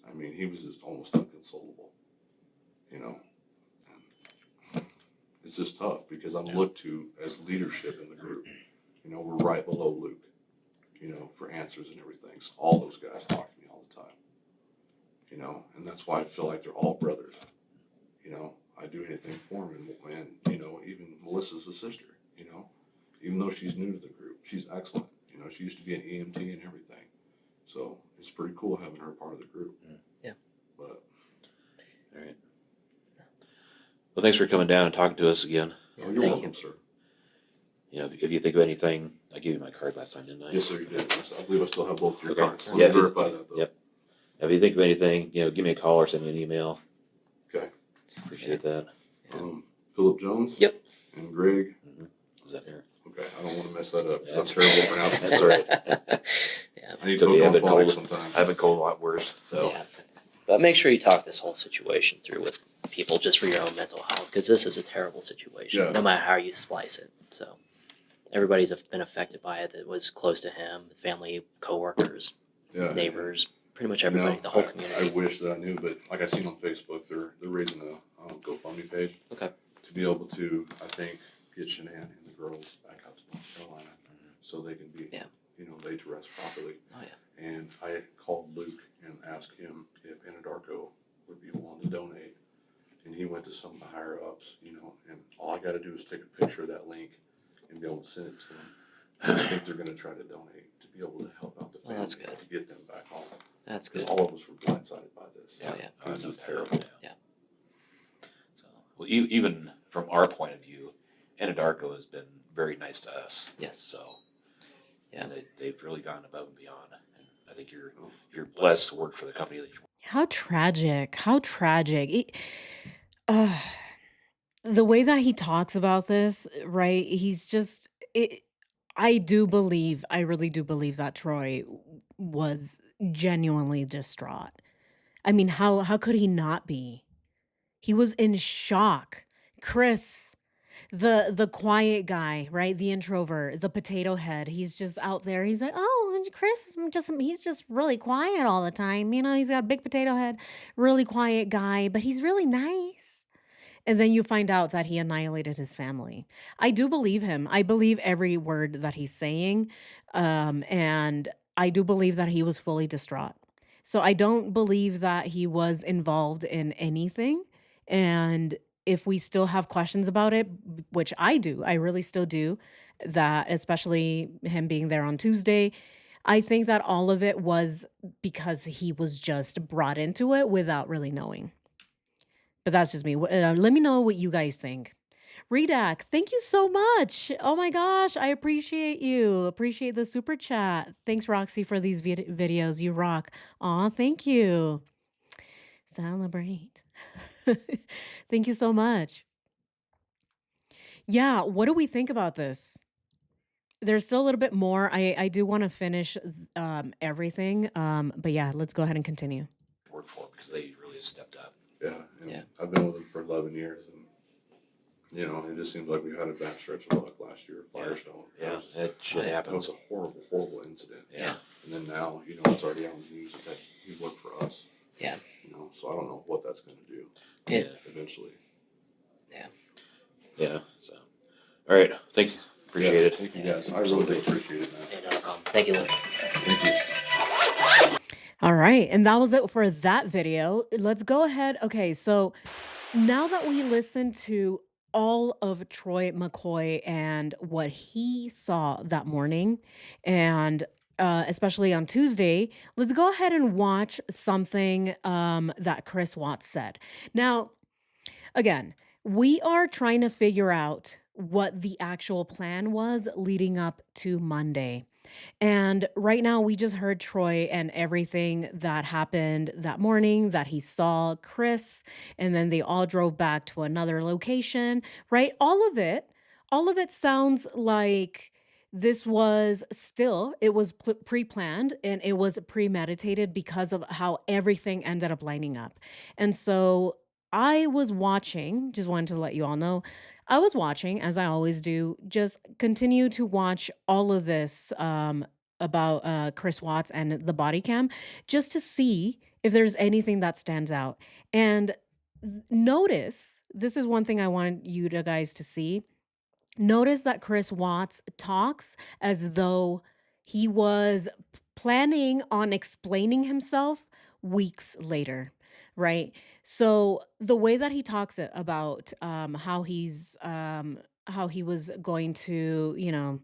I mean, he was just almost inconsolable, and it's just tough because I'm looked to as leadership in the group. We're right below Luke, for answers and everything. So all those guys talk to me all the time, and that's why I feel like they're all brothers. I do anything for them, and even Melissa's a sister. Even though she's new to the group, she's excellent. She used to be an EMT and everything, so it's pretty cool having her part of the group. Yeah. But All right. Well, thanks for coming down and talking to us again. oh, you're Thank welcome, sir. If you think of anything, I gave you my card last time, didn't I? Yes, sir, you did. I believe I still have both of your Okay. cards. Let Yeah, me if you- verify that though. Yep. If you think of anything, give me a call or send me an email. Okay. Appreciate that. Philip Jones. Yep. And Greg. Is that fair? Okay, I don't want to mess that up. 'Cause That's I'm terrible at pronouncing That's it. all right. Yeah. I need It's to okay, hook I've on been phonics told- sometimes. I've been called a lot worse. So Yeah. But make sure you talk this whole situation through with people just for your own mental health, because this is a terrible situation, Yeah. no matter how you slice it. So everybody's been affected by it that was close to him, family, coworkers, Yeah. neighbors, pretty much everybody, the whole community. I wish that I knew, but like I seen on Facebook, they're raising a GoFundMe page. Okay. To be able to, I think, get Shanann and the girls back out to North Carolina, so they can be, Yeah. laid to rest properly. Oh, yeah. And I called Luke and asked him if Anadarko would be willing to donate. And he went to some of the higher ups, and all I got to do is take a picture of that link and be able to send it to them. And I think they're going to try to donate to be able to help out the Oh, family that's good. to get them back home. That's Because good. all of us were blindsided by this. Oh, yeah. This no is doubt. terrible. Yeah. Well, even from our point of view, Anadarko has been very nice to us. Yes. So, Yeah. and they've really gone above and beyond. And I think you're blessed to work for the company that you. How tragic. How tragic. Uh, the way that he talks about this, right? He's just it I really do believe that Troy was genuinely distraught. I mean, how could he not be? He was in shock. Chris, the quiet guy, right? The introvert, the potato head. He's just out there. He's like, "Oh, and Chris is he's just really quiet all the time. He's got a big potato head, really quiet guy, but he's really nice." And then you find out that he annihilated his family. I do believe him. I believe every word that he's saying. And I do believe that he was fully distraught. So I don't believe that he was involved in anything. And if we still have questions about it, which I do, I really still do, that especially him being there on Tuesday, I think that all of it was because he was just brought into it without really knowing. But that's just me. Let me know what you guys think. Redac, thank you so much. Oh my gosh, I appreciate you. Appreciate the super chat. Thanks, Roxy, for these videos. You rock. Aw, thank you. Celebrate. Thank you so much. Yeah, what do we think about this? There's still a little bit more. I do want to finish everything. But yeah, let's go ahead and continue. Work for because they really stepped up. Yeah, and Yeah. I've been with them for 11 years, and it just seems like we had a bad stretch of luck last year. Firestone. Yeah, it should That happen. was a horrible, horrible incident. Yeah. And then now, it's already on the news that he worked for us. Yeah. So I don't know what that's going to do. Yeah. Eventually. Yeah. So, all right. Thanks. Appreciate it. Thank you guys. I really do appreciate it, man. Hey, no problem. Thank you, Lynn. Thank you. All right, and that was it for that video. Let's go ahead. Okay, so now that we listened to all of Troy McCoy and what he saw that morning, and especially on Tuesday, let's go ahead and watch something that Chris Watts said. Now, again, we are trying to figure out what the actual plan was leading up to Monday. And right now, we just heard Troy and everything that happened that morning that he saw Chris, and then they all drove back to another location, right? All of it sounds like this was still, it was pre planned and it was premeditated because of how everything ended up lining up. And so I was watching, just wanted to let you all know, I was watching, as I always do, just continue to watch all of this about Chris Watts and the body cam just to see if there's anything that stands out. And notice this is one thing I wanted you to guys to see. Notice that Chris Watts talks as though he was planning on explaining himself weeks later, right? So the way that he talks about how he was going to,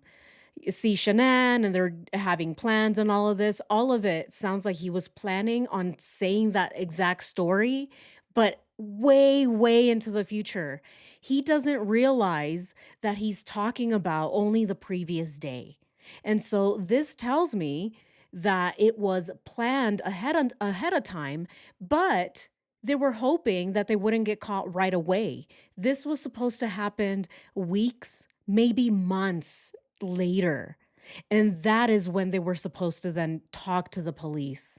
see Shanann and they're having plans and all of it sounds like he was planning on saying that exact story, but way, way into the future. He doesn't realize that he's talking about only the previous day. And so this tells me that it was planned ahead of time, but they were hoping that they wouldn't get caught right away. This was supposed to happen weeks, maybe months later. And that is when they were supposed to then talk to the police.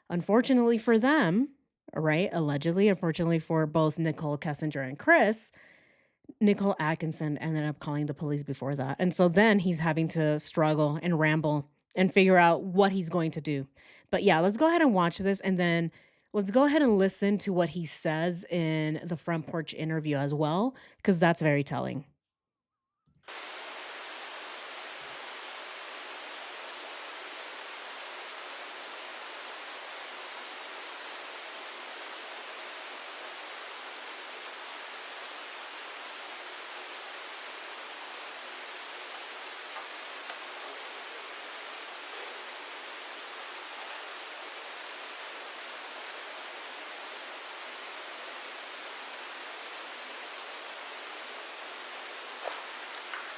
Unfortunately for them, right? Allegedly, unfortunately for both Nicole Kessinger and Chris, Nicole Atkinson ended up calling the police before that. And so then he's having to struggle and ramble and figure out what he's going to do. But yeah, let's go ahead and watch this and then let's go ahead and listen to what he says in the front porch interview as well, because that's very telling.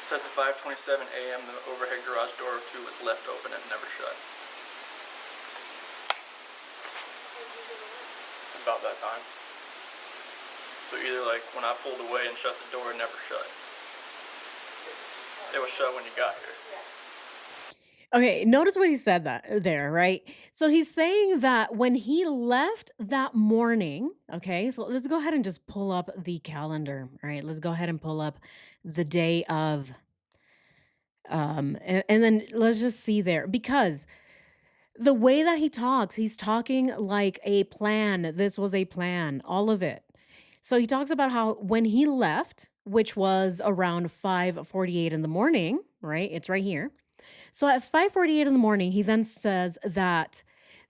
Says at 5:27 a.m. the overhead garage door 2 was left open and never shut. About that time. So either like when I pulled away and shut the door, it never shut. It was shut when you got here. Okay, notice what he said that there, right? So he's saying that when he left that morning, okay, so let's go ahead and just pull up the calendar, right? Let's go ahead and pull up the day of, and then let's just see there because the way that he talks, he's talking like a plan. This was a plan, all of it. So he talks about how when he left, which was around 5:48 in the morning, right? It's right here. So at 5:48 in the morning, he then says that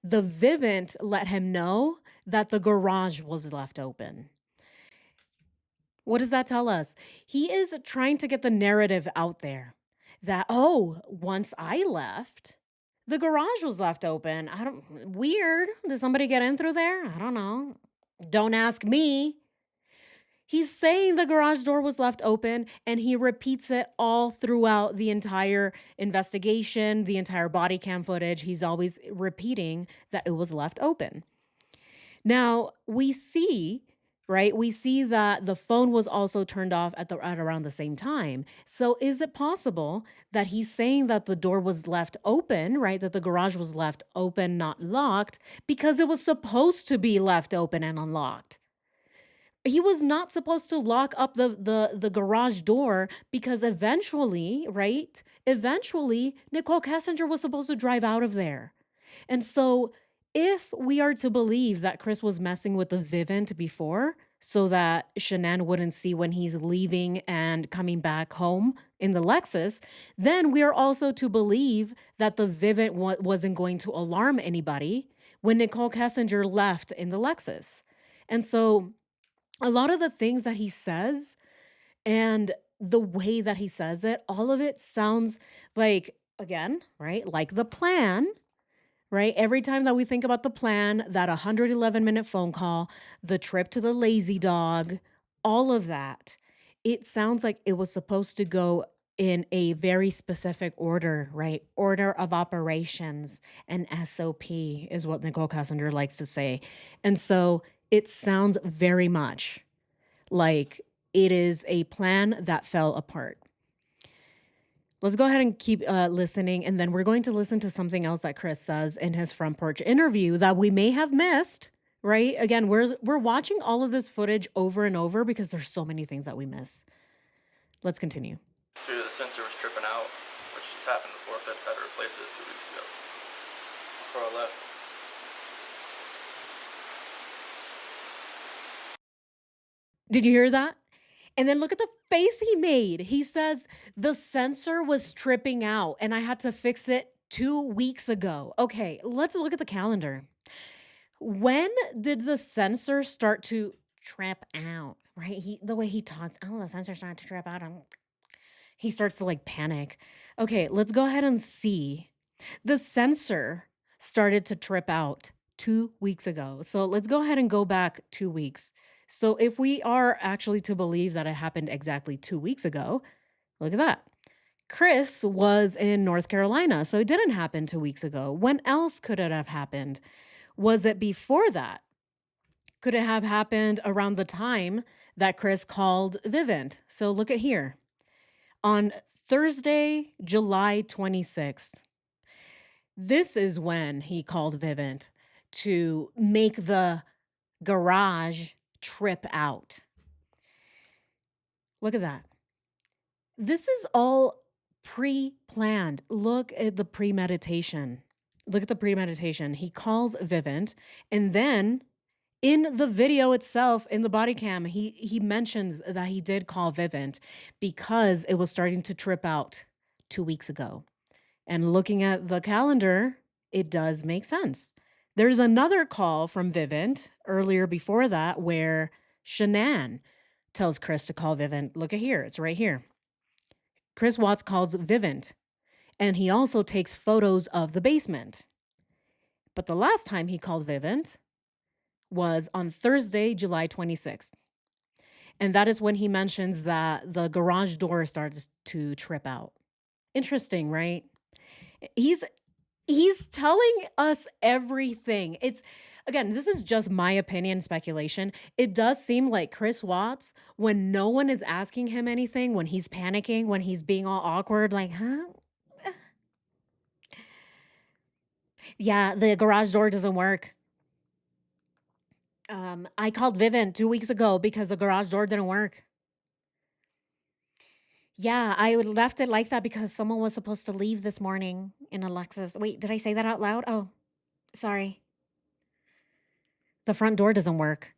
the Vivint let him know that the garage was left open. What does that tell us? He is trying to get the narrative out there that, oh, once I left, the garage was left open. Weird. Did somebody get in through there? I don't know. Don't ask me. He's saying the garage door was left open, and he repeats it all throughout the entire investigation, the entire body cam footage. He's always repeating that it was left open. Now, we see, right? We see that the phone was also turned off at around the same time. So is it possible that he's saying that the door was left open, right? That the garage was left open, not locked, because it was supposed to be left open and unlocked? He was not supposed to lock up the garage door because eventually, right? Eventually, Nicole Kessinger was supposed to drive out of there. And so, if we are to believe that Chris was messing with the Vivint before so that Shanann wouldn't see when he's leaving and coming back home in the Lexus, then we are also to believe that the Vivint wasn't going to alarm anybody when Nicole Kessinger left in the Lexus. And so, a lot of the things that he says and the way that he says it, all of it sounds like, again, right, like the plan, right? Every time that we think about the plan, that 111-minute phone call, the trip to the lazy dog, all of that, it sounds like it was supposed to go in a very specific order, right? Order of operations, and SOP is what Nicole Kessinger likes to say. And so it sounds very much like it is a plan that fell apart. Let's go ahead and keep listening, and then we're going to listen to something else that Chris says in his front porch interview that we may have missed, right? Again, we're watching all of this footage over and over because there's so many things that we miss. Let's continue. The sensor was tripping out, which has happened before. I've had to replace it 2 weeks ago. Before I left. Did you hear that? And then look at the face he made. He says the sensor was tripping out and I had to fix it 2 weeks ago. Okay, let's look at the calendar. When did the sensor start to trip out? Right? The way he talks, oh, the sensor started to trip out. He starts to like panic. Okay, let's go ahead and see. The sensor started to trip out 2 weeks ago. So let's go ahead and go back 2 weeks. So if we are actually to believe that it happened exactly 2 weeks ago, look at that. Chris was in North Carolina, so it didn't happen 2 weeks ago. When else could it have happened? Was it before that? Could it have happened around the time that Chris called Vivint? So look at here. On Thursday, July 26th, this is when he called Vivint to make the garage trip out. Look at that. This is all pre-planned. Look at the premeditation. Look at the premeditation. He calls Vivint, and then in the video itself, in the body cam, he mentions that he did call Vivint because it was starting to trip out 2 weeks ago. And looking at the calendar, it does make sense. There's another call from Vivint earlier before that where Shanann tells Chris to call Vivint. Look at here, it's right here. Chris Watts calls Vivint, and he also takes photos of the basement. But the last time he called Vivint was on Thursday, July 26th. And that is when he mentions that the garage door started to trip out. Interesting, right? He's telling us everything. It's, again, this is just my opinion, speculation. It does seem like Chris Watts, when no one is asking him anything, when he's panicking, when he's being all awkward, like, huh? Yeah, the garage door doesn't work. I called Vivint 2 weeks ago because the garage door didn't work. Yeah, I would left it like that because someone was supposed to leave this morning in a Lexus. Wait, did I say that out loud? Oh, sorry. The front door doesn't work.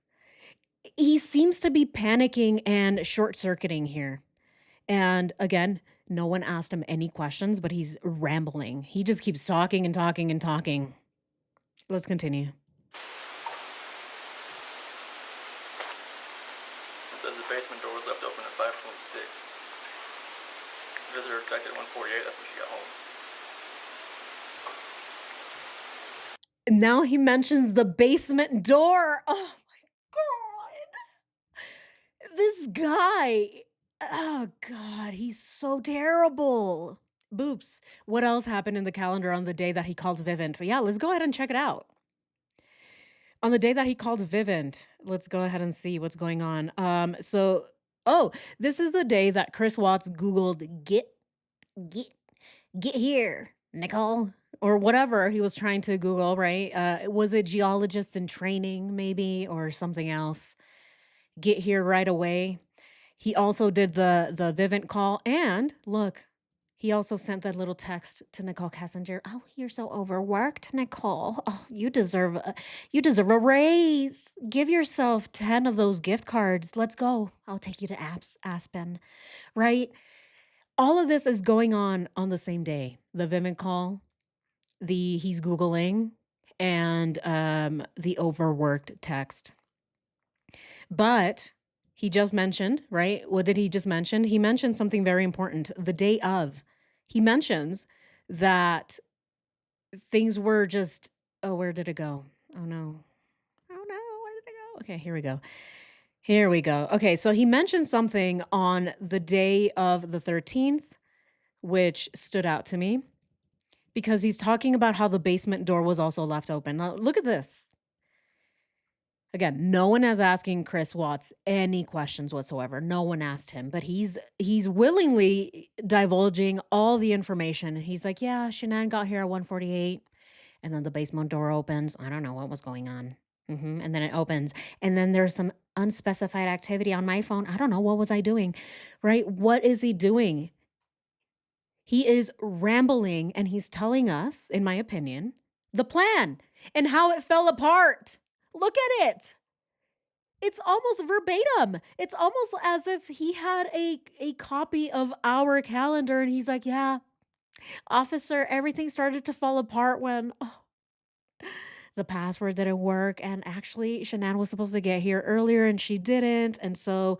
He seems to be panicking and short-circuiting here. And again, no one asked him any questions, but he's rambling. He just keeps talking and talking and talking. Let's continue. It says the basement door was left open at 5:26. Visitor detected at 1:48. That's when she got home. Now he mentions the basement door. Oh my God. guy, oh god, he's so terrible. Boops. What else happened in the calendar on the day that he called Vivint? So yeah, let's go ahead and check it out. On the day that he called Vivint, let's go ahead and see what's going on. Oh, this is the day that Chris Watts Googled get get here, Nicole, or whatever he was trying to Google, right? Was it geologist in training, maybe, or something else? Get here right away. He also did the Vivint call, and look, he also sent that little text to Nicole Kessinger. Oh, you're so overworked, Nicole. Oh, you deserve a raise. Give yourself 10 of those gift cards. Let's go. I'll take you to Aspen, right? All of this is going on the same day. The Vivint call, the he's Googling, and the overworked text. But he just mentioned, right? What did he just mention? He mentioned something very important. The day of, he mentions that things were just, oh, where did it go? Oh no. Oh no, where did it go? Okay, here we go. Here we go. Okay, so he mentioned something on the day of the 13th, which stood out to me because he's talking about how the basement door was also left open. Now, look at this. Again, no one is asking Chris Watts any questions whatsoever. No one asked him, but he's willingly divulging all the information. He's like, "Yeah, Shanann got here at 1:48, and then the basement door opens. I don't know what was going on, and then it opens, and then there's some unspecified activity on my phone. I don't know what was I doing, right? What is he doing? He is rambling, and he's telling us, in my opinion, the plan and how it fell apart. Look at it." It's almost verbatim. It's almost as if he had a copy of our calendar and he's like, "Yeah, officer, everything started to fall apart when the password didn't work. And actually, Shanann was supposed to get here earlier and she didn't. And so,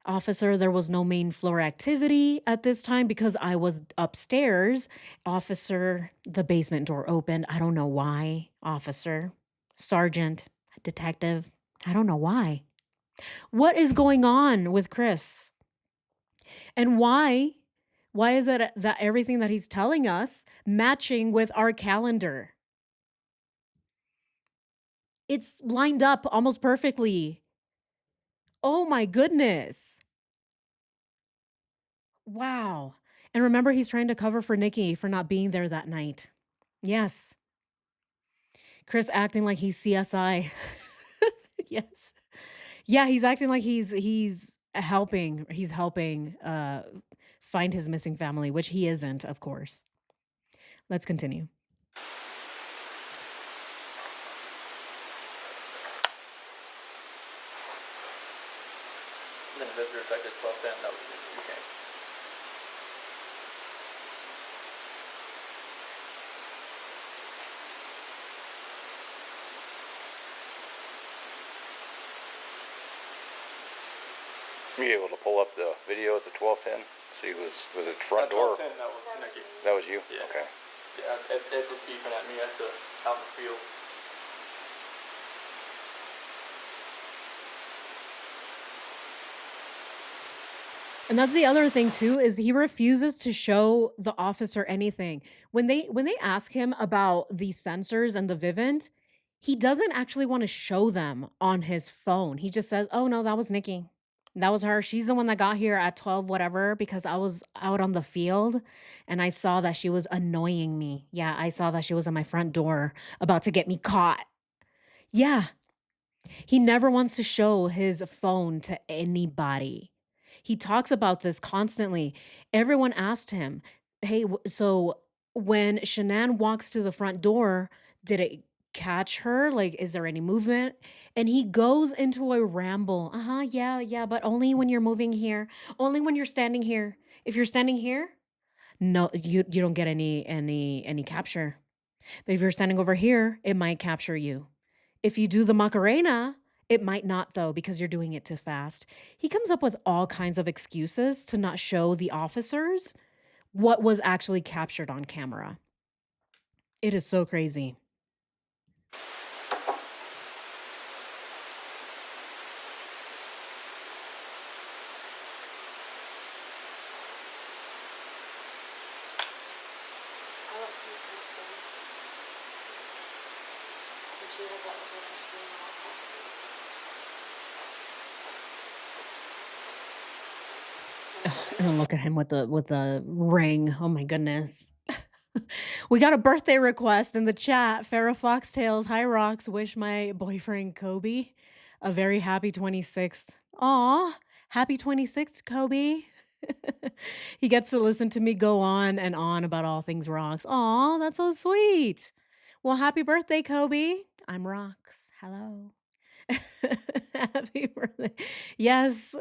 officer, there was no main floor activity at this time because I was upstairs. Officer, the basement door opened. I don't know why. Officer, sergeant, detective, I don't know why. What is going on with Chris? And why is it that everything that he's telling us matching with our calendar? It's lined up almost perfectly. Oh my goodness. Wow. And remember, he's trying to cover for Nikki for not being there that night. Yes. Chris acting like he's CSI. Yes. Yeah, he's acting like he's helping. He's helping find his missing family, which he isn't, of course. Let's continue. Then visitor detective 1210, that was you came. Were you able to pull up the video at the 1210? See who was it front door? 1210, that was Nikki. That was you? Yeah. Okay. Yeah, Ed was beeping at me out in the field. And that's the other thing too, is he refuses to show the officer anything. When they ask him about the sensors and the Vivint, he doesn't actually want to show them on his phone. He just says, "Oh no, that was Nikki. That was her. She's the one that got here at 12 whatever because I was out on the field and I saw that she was annoying me. Yeah, I saw that she was at my front door about to get me caught." Yeah. He never wants to show his phone to anybody. He talks about this constantly. Everyone asked him, "Hey, so when Shanann walks to the front door, did it catch her? Like, is there any movement?" And he goes into a ramble. Yeah, but only when you're moving here. Only when you're standing here. If you're standing here, no, you don't get any capture. But if you're standing over here, it might capture you. If you do the Macarena, it might not though, because you're doing it too fast. He comes up with all kinds of excuses to not show the officers what was actually captured on camera. It is so crazy. And look at him with the ring. Oh my goodness. We got a birthday request in the chat. Farrah Foxtails, hi Rocks, wish my boyfriend Kobe a very happy 26th. Aw, happy 26th, Kobe. He gets to listen to me go on and on about all things rocks. Aw, that's so sweet. Well, happy birthday, Kobe. I'm Rocks. Hello. Happy birthday. Yes,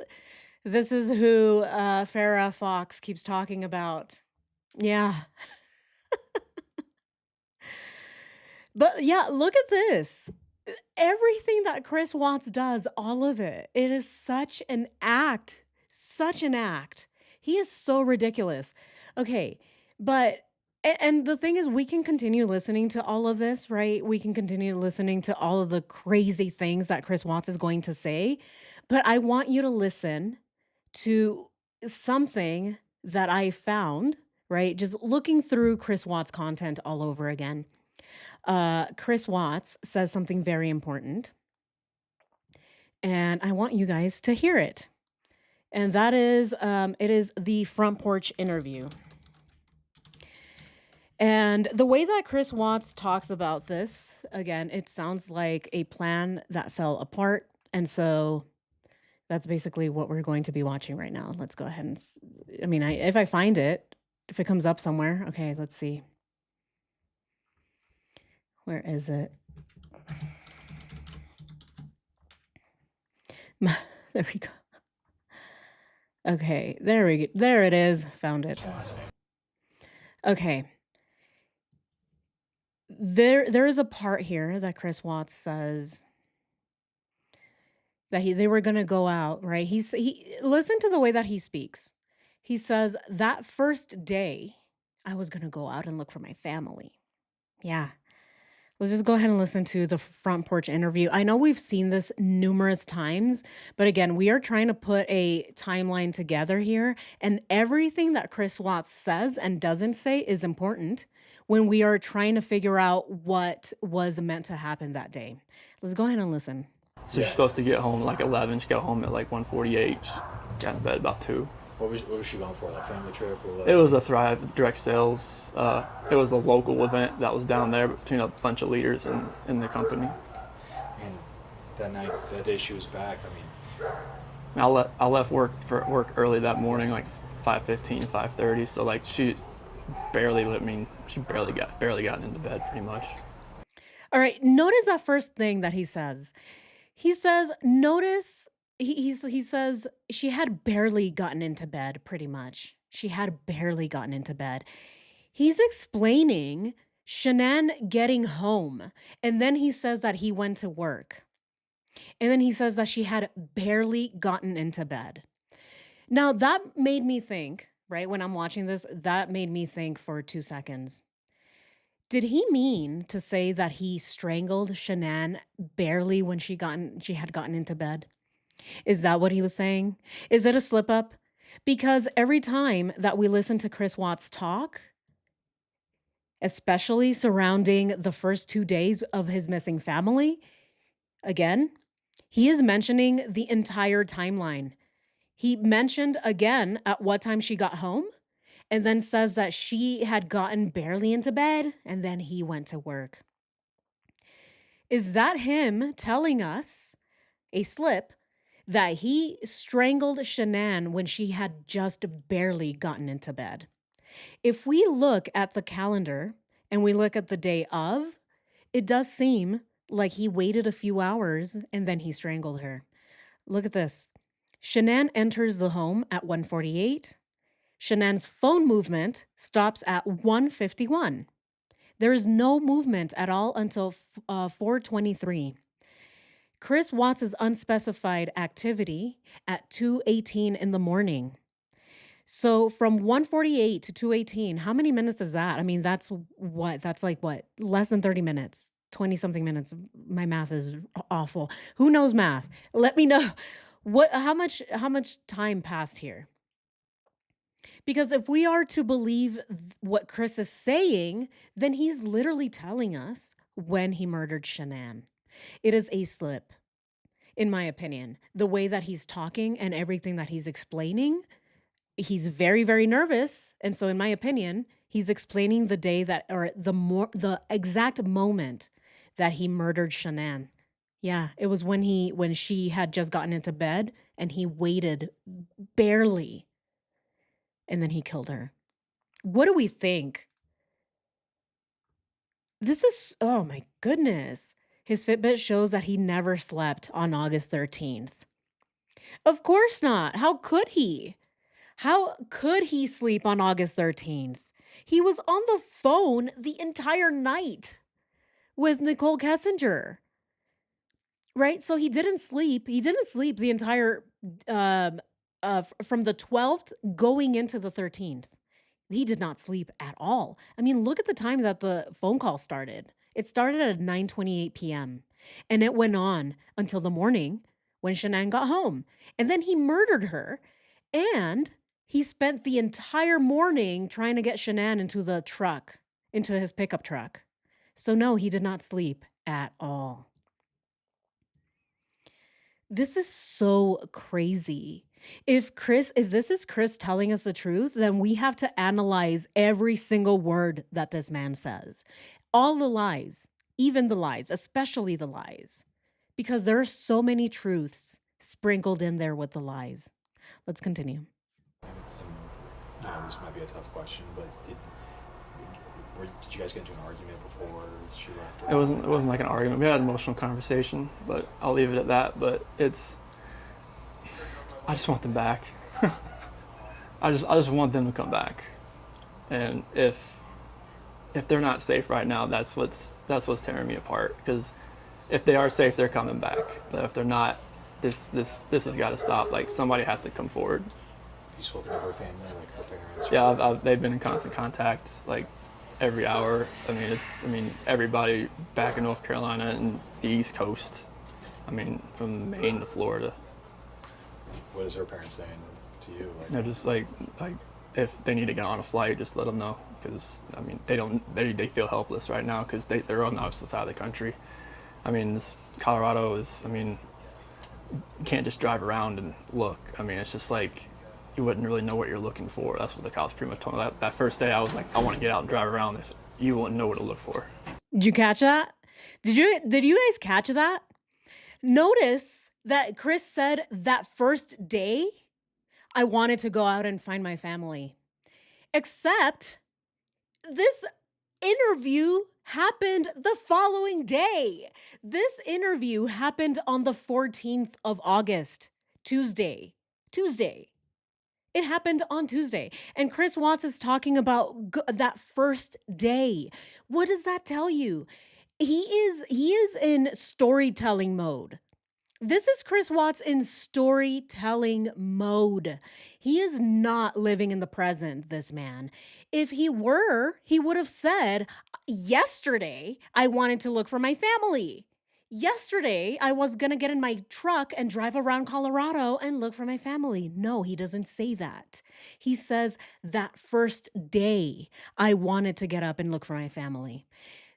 this is who Farrah Fox keeps talking about. Yeah. But yeah, look at this. Everything that Chris Watts does, all of it, it is such an act. Such an act. He is so ridiculous. Okay, but and the thing is we can continue listening to all of this, right? We can continue listening to all of the crazy things that Chris Watts is going to say, but I want you to listen to something that I found, right? Just looking through Chris Watts content all over again. Chris Watts says something very important, and I want you guys to hear it. And that is, it is the front porch interview. And the way that Chris Watts talks about this, again, it sounds like a plan that fell apart. And so that's basically what we're going to be watching right now. Let's go ahead and, I mean, if I find it, if it comes up somewhere, okay, let's see. Where is it? There we go. Okay, there it is. Found it. Okay. There is a part here that Chris Watts says that they were gonna go out, right? He listen to the way that he speaks. He says, that first day, I was gonna go out and look for my family. Yeah. Let's just go ahead and listen to the front porch interview. I know we've seen this numerous times, but again, we are trying to put a timeline together here, and everything that Chris Watts says and doesn't say is important when we are trying to figure out what was meant to happen that day. Let's go ahead and listen. So she's supposed to get home at like 11. She got home at like 1:48. She got in bed about 2. What was she going for? Like family trip or what? It was a Thrive direct sales. It was a local event that was down there between a bunch of leaders in the company. And that night, that day she was back. I left work early that morning, like 5:15, 5:30. So like she barely gotten into bed pretty much. All right, notice that first thing that he says. He says, notice, he says she had barely gotten into bed, pretty much. She had barely gotten into bed. He's explaining Shanann getting home, and then he says that he went to work. And then he says that she had barely gotten into bed. Now, that made me think, right, when I'm watching this, that made me think for 2 seconds. Did he mean to say that he strangled Shanann barely when she had gotten into bed? Is that what he was saying? Is it a slip up? Because every time that we listen to Chris Watts talk, especially surrounding the first 2 days of his missing family, again, he is mentioning the entire timeline. He mentioned again at what time she got home, and then says that she had gotten barely into bed, and then he went to work. Is that him telling us, a slip, that he strangled Shanann when she had just barely gotten into bed? If we look at the calendar and we look at the day of, it does seem like he waited a few hours and then he strangled her. Look at this. Shanann enters the home at 1:48. Shanann's phone movement stops at 1:51. There is no movement at all until 4:23. Chris Watts' unspecified activity at 2:18 in the morning. So from 1:48 to 2:18, how many minutes is that? I mean, that's like what? Less than 30 minutes, 20 something minutes. My math is awful. Who knows math? Let me know how much time passed here? Because if we are to believe what Chris is saying, then he's literally telling us when he murdered Shanann. It is a slip, in my opinion. The way that he's talking and everything that he's explaining, he's very, very nervous. And so, in my opinion, he's explaining the day that, or the exact moment that he murdered Shanann. Yeah, it was when she had just gotten into bed and he waited barely and then he killed her. What do we think? This is, oh my goodness. His Fitbit shows that he never slept on August 13th. Of course not. How could he? How could he sleep on August 13th? He was on the phone the entire night with Nicole Kessinger, right? So he didn't sleep. He didn't sleep the entire from the 12th going into the 13th. He did not sleep at all. I mean, look at the time that the phone call started. It started at 9:28 p.m. and it went on until the morning when Shanann got home. And then he murdered her, and he spent the entire morning trying to get Shanann into the truck, into his pickup truck. So no, he did not sleep at all. This is so crazy. If this is Chris telling us the truth, then we have to analyze every single word that this man says. All the lies, even the lies, especially the lies, because there are so many truths sprinkled in there with the lies. Let's continue. And this might be a tough question, but did you guys get into an argument before she left? It wasn't like an argument. We had an emotional conversation, but I'll leave it at that. But I just want them back. I just want them to come back. And if they're not safe right now, that's what's tearing me apart. Because if they are safe, they're coming back. But if they're not, this has got to stop. Like, somebody has to come forward. You spoken to her family, like her parents? Yeah, they've been in constant contact, like every hour. I mean, everybody back in North Carolina and the East Coast. I mean, from Maine to Florida. What is her parents saying to you? Like, They're just like if they need to get on a flight, just let them know. Because I mean, they feel helpless right now because they're on the opposite side of the country. I mean, Colorado is. I mean, you can't just drive around and look. I mean, it's just like you wouldn't really know what you're looking for. That's what the cops pretty much told me. That first day, I was like, I want to get out and drive around. They said, you wouldn't know what to look for. Did you catch that? Did you guys catch that? Notice that Chris said that first day, I wanted to go out and find my family. Except this interview happened the following day. This interview happened on the 14th of August, Tuesday. It happened on Tuesday. And Chris Watts is talking about that first day. What does that tell you? He is in storytelling mode. This is Chris Watts in storytelling mode. He is not living in the present, this man. If he were, he would have said, yesterday, I wanted to look for my family. Yesterday, I was going to get in my truck and drive around Colorado and look for my family. No, he doesn't say that. He says that first day, I wanted to get up and look for my family.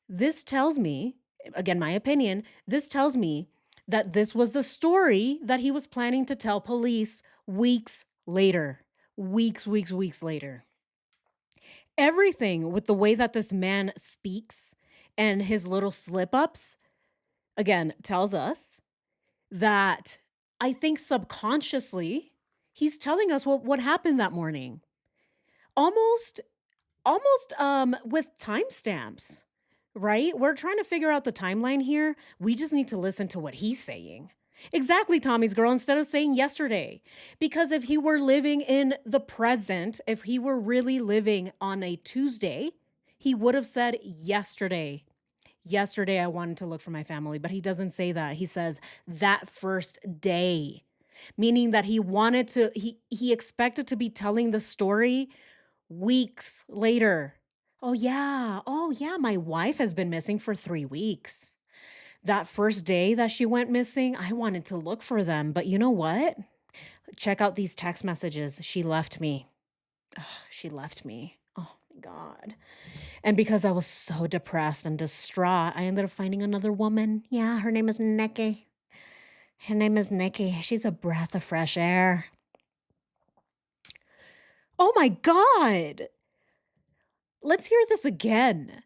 This tells me, again, my opinion, this tells me that this was the story that he was planning to tell police weeks later. Weeks later. Everything with the way that this man speaks and his little slip-ups, again, tells us that I think subconsciously he's telling us what happened that morning. Almost with timestamps. Right? We're trying to figure out the timeline here. We just need to listen to what he's saying. Exactly, Tommy's girl, instead of saying yesterday. Because if he were living in the present, if he were really living on a Tuesday, he would have said yesterday. Yesterday, I wanted to look for my family, but he doesn't say that. He says that first day, meaning that he expected to be telling the story weeks later. Oh yeah, my wife has been missing for 3 weeks. That first day that she went missing, I wanted to look for them, but you know what? Check out these text messages. She left me. Ugh, she left me. Oh my God. And because I was so depressed and distraught, I ended up finding another woman. Yeah, her name is Nikki. Her name is Nikki. She's a breath of fresh air. Oh my God. Let's hear this again.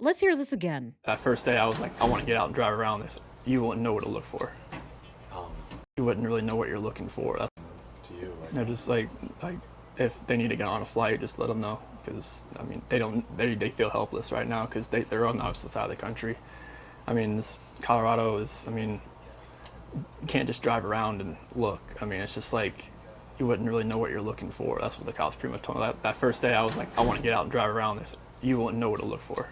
Let's hear this again. That first day, I was like, I want to get out and drive around this. You wouldn't know what to look for. Um, You wouldn't really know what you're looking for. to you, like, They're just like if they need to get on a flight, just let them know. Because I mean, they feel helpless right now because they're on the opposite side of the country. I mean, Colorado is. I mean, you can't just drive around and look. I mean, it's just like you wouldn't really know what you're looking for. That's what the cops pretty much told me. That first day, I was like, I want to get out and drive around this. You wouldn't know what to look for.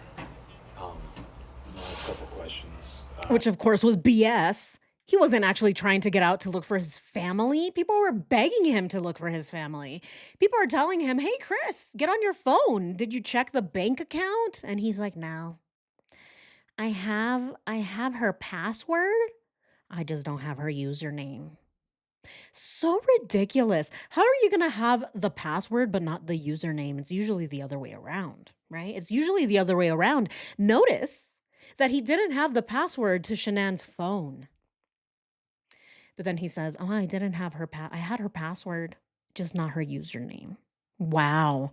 last couple questions. Which, of course, was BS. He wasn't actually trying to get out to look for his family. People were begging him to look for his family. People are telling him, hey, Chris, get on your phone. Did you check the bank account? And he's like, no. I have her password. I just don't have her username. So ridiculous. How are you going to have the password but not the username? It's usually the other way around, right? It's usually the other way around. Notice that he didn't have the password to Shanann's phone. But then he says, oh, I didn't have her I had her password, just not her username. Wow.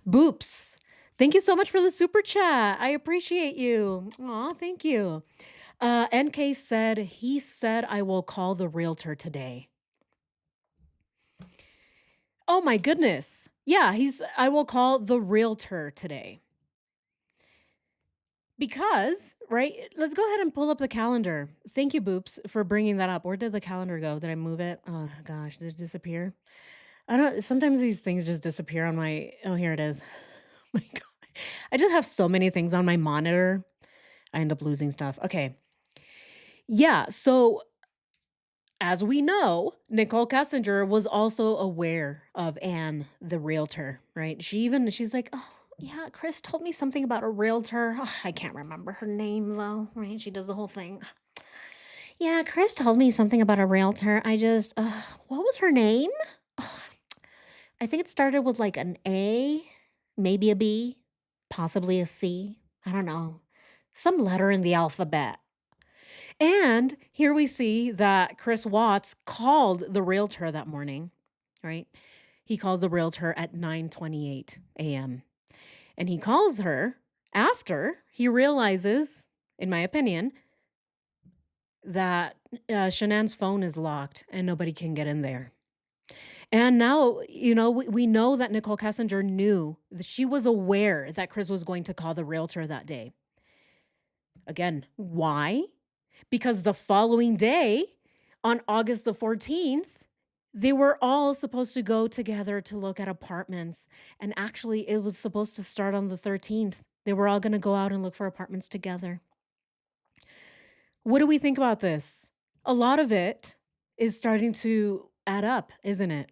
Boops. Thank you so much for the super chat. I appreciate you. Aw, thank you. NK said, he said, I will call the realtor today. Oh my goodness. Yeah, I will call the realtor today. Because, right, let's go ahead and pull up the calendar. Thank you, Boops, for bringing that up. Where did the calendar go? Did I move it? Oh gosh, did it disappear? I don't, sometimes these things just disappear on my, oh, here it is. Oh my God. I just have so many things on my monitor. I end up losing stuff. Okay. Yeah, so as we know, Nicole Kessinger was also aware of Anne, the realtor, right? She's like, oh, yeah, Chris told me something about a realtor. Oh, I can't remember her name though, right? She does the whole thing. Yeah, Chris told me something about a realtor. What was her name? I think it started with like an A, maybe a B, possibly a C. I don't know. Some letter in the alphabet. And here we see that Chris Watts called the realtor that morning, right? He calls the realtor at 9:28 a.m. And he calls her after he realizes, in my opinion, that Shanann's phone is locked and nobody can get in there. And now, we know that Nicole Kessinger knew that she was aware that Chris was going to call the realtor that day. Again, why? Because the following day, on August the 14th, they were all supposed to go together to look at apartments. And actually, it was supposed to start on the 13th. They were all going to go out and look for apartments together. What do we think about this? A lot of it is starting to add up, isn't it?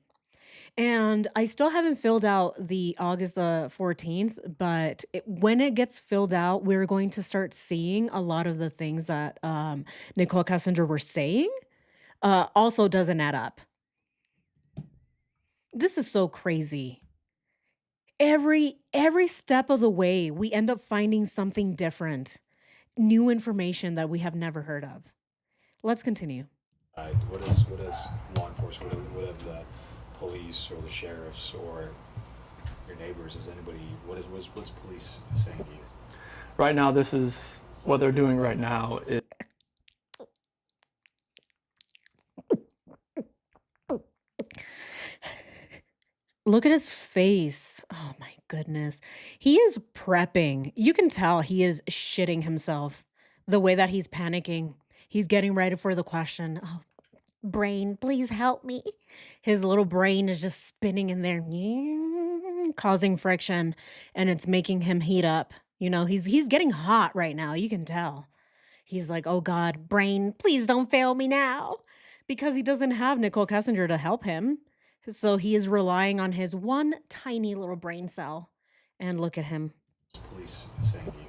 And I still haven't filled out the August the 14th, but when it gets filled out, we're going to start seeing a lot of the things that Nicole Kessinger were saying also doesn't add up. This is so crazy. Every step of the way, we end up finding something different, new information that we have never heard of. Let's continue. What is law enforcement? What have the police or the sheriffs or your neighbors? Is anybody? What's police saying to you? Right now, this is what they're doing right now. Look at his face. Oh my goodness. He is prepping. You can tell he is shitting himself. The way that he's panicking. He's getting ready for the question. Oh, brain, please help me. His little brain is just spinning in there, causing friction, and it's making him heat up. He's getting hot right now. You can tell. He's like, oh God, brain, please don't fail me now. Because he doesn't have Nicole Kessinger to help him. So he is relying on his one tiny little brain cell. And look at him. What's police saying to you?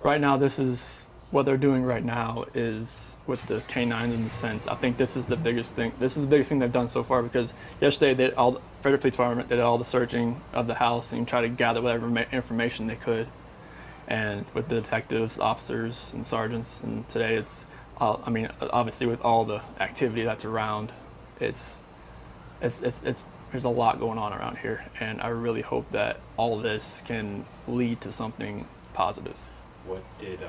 Right now, this is what they're doing right now is with the canines in the sense. I think this is the biggest thing. This is the biggest thing they've done so far because yesterday Frederick Police Department did all the searching of the house and tried to gather whatever information they could. And with the detectives, officers, and sergeants, and today it's, I mean, obviously with all the activity that's around, it's there's a lot going on around here, and I really hope that all of this can lead to something positive. What did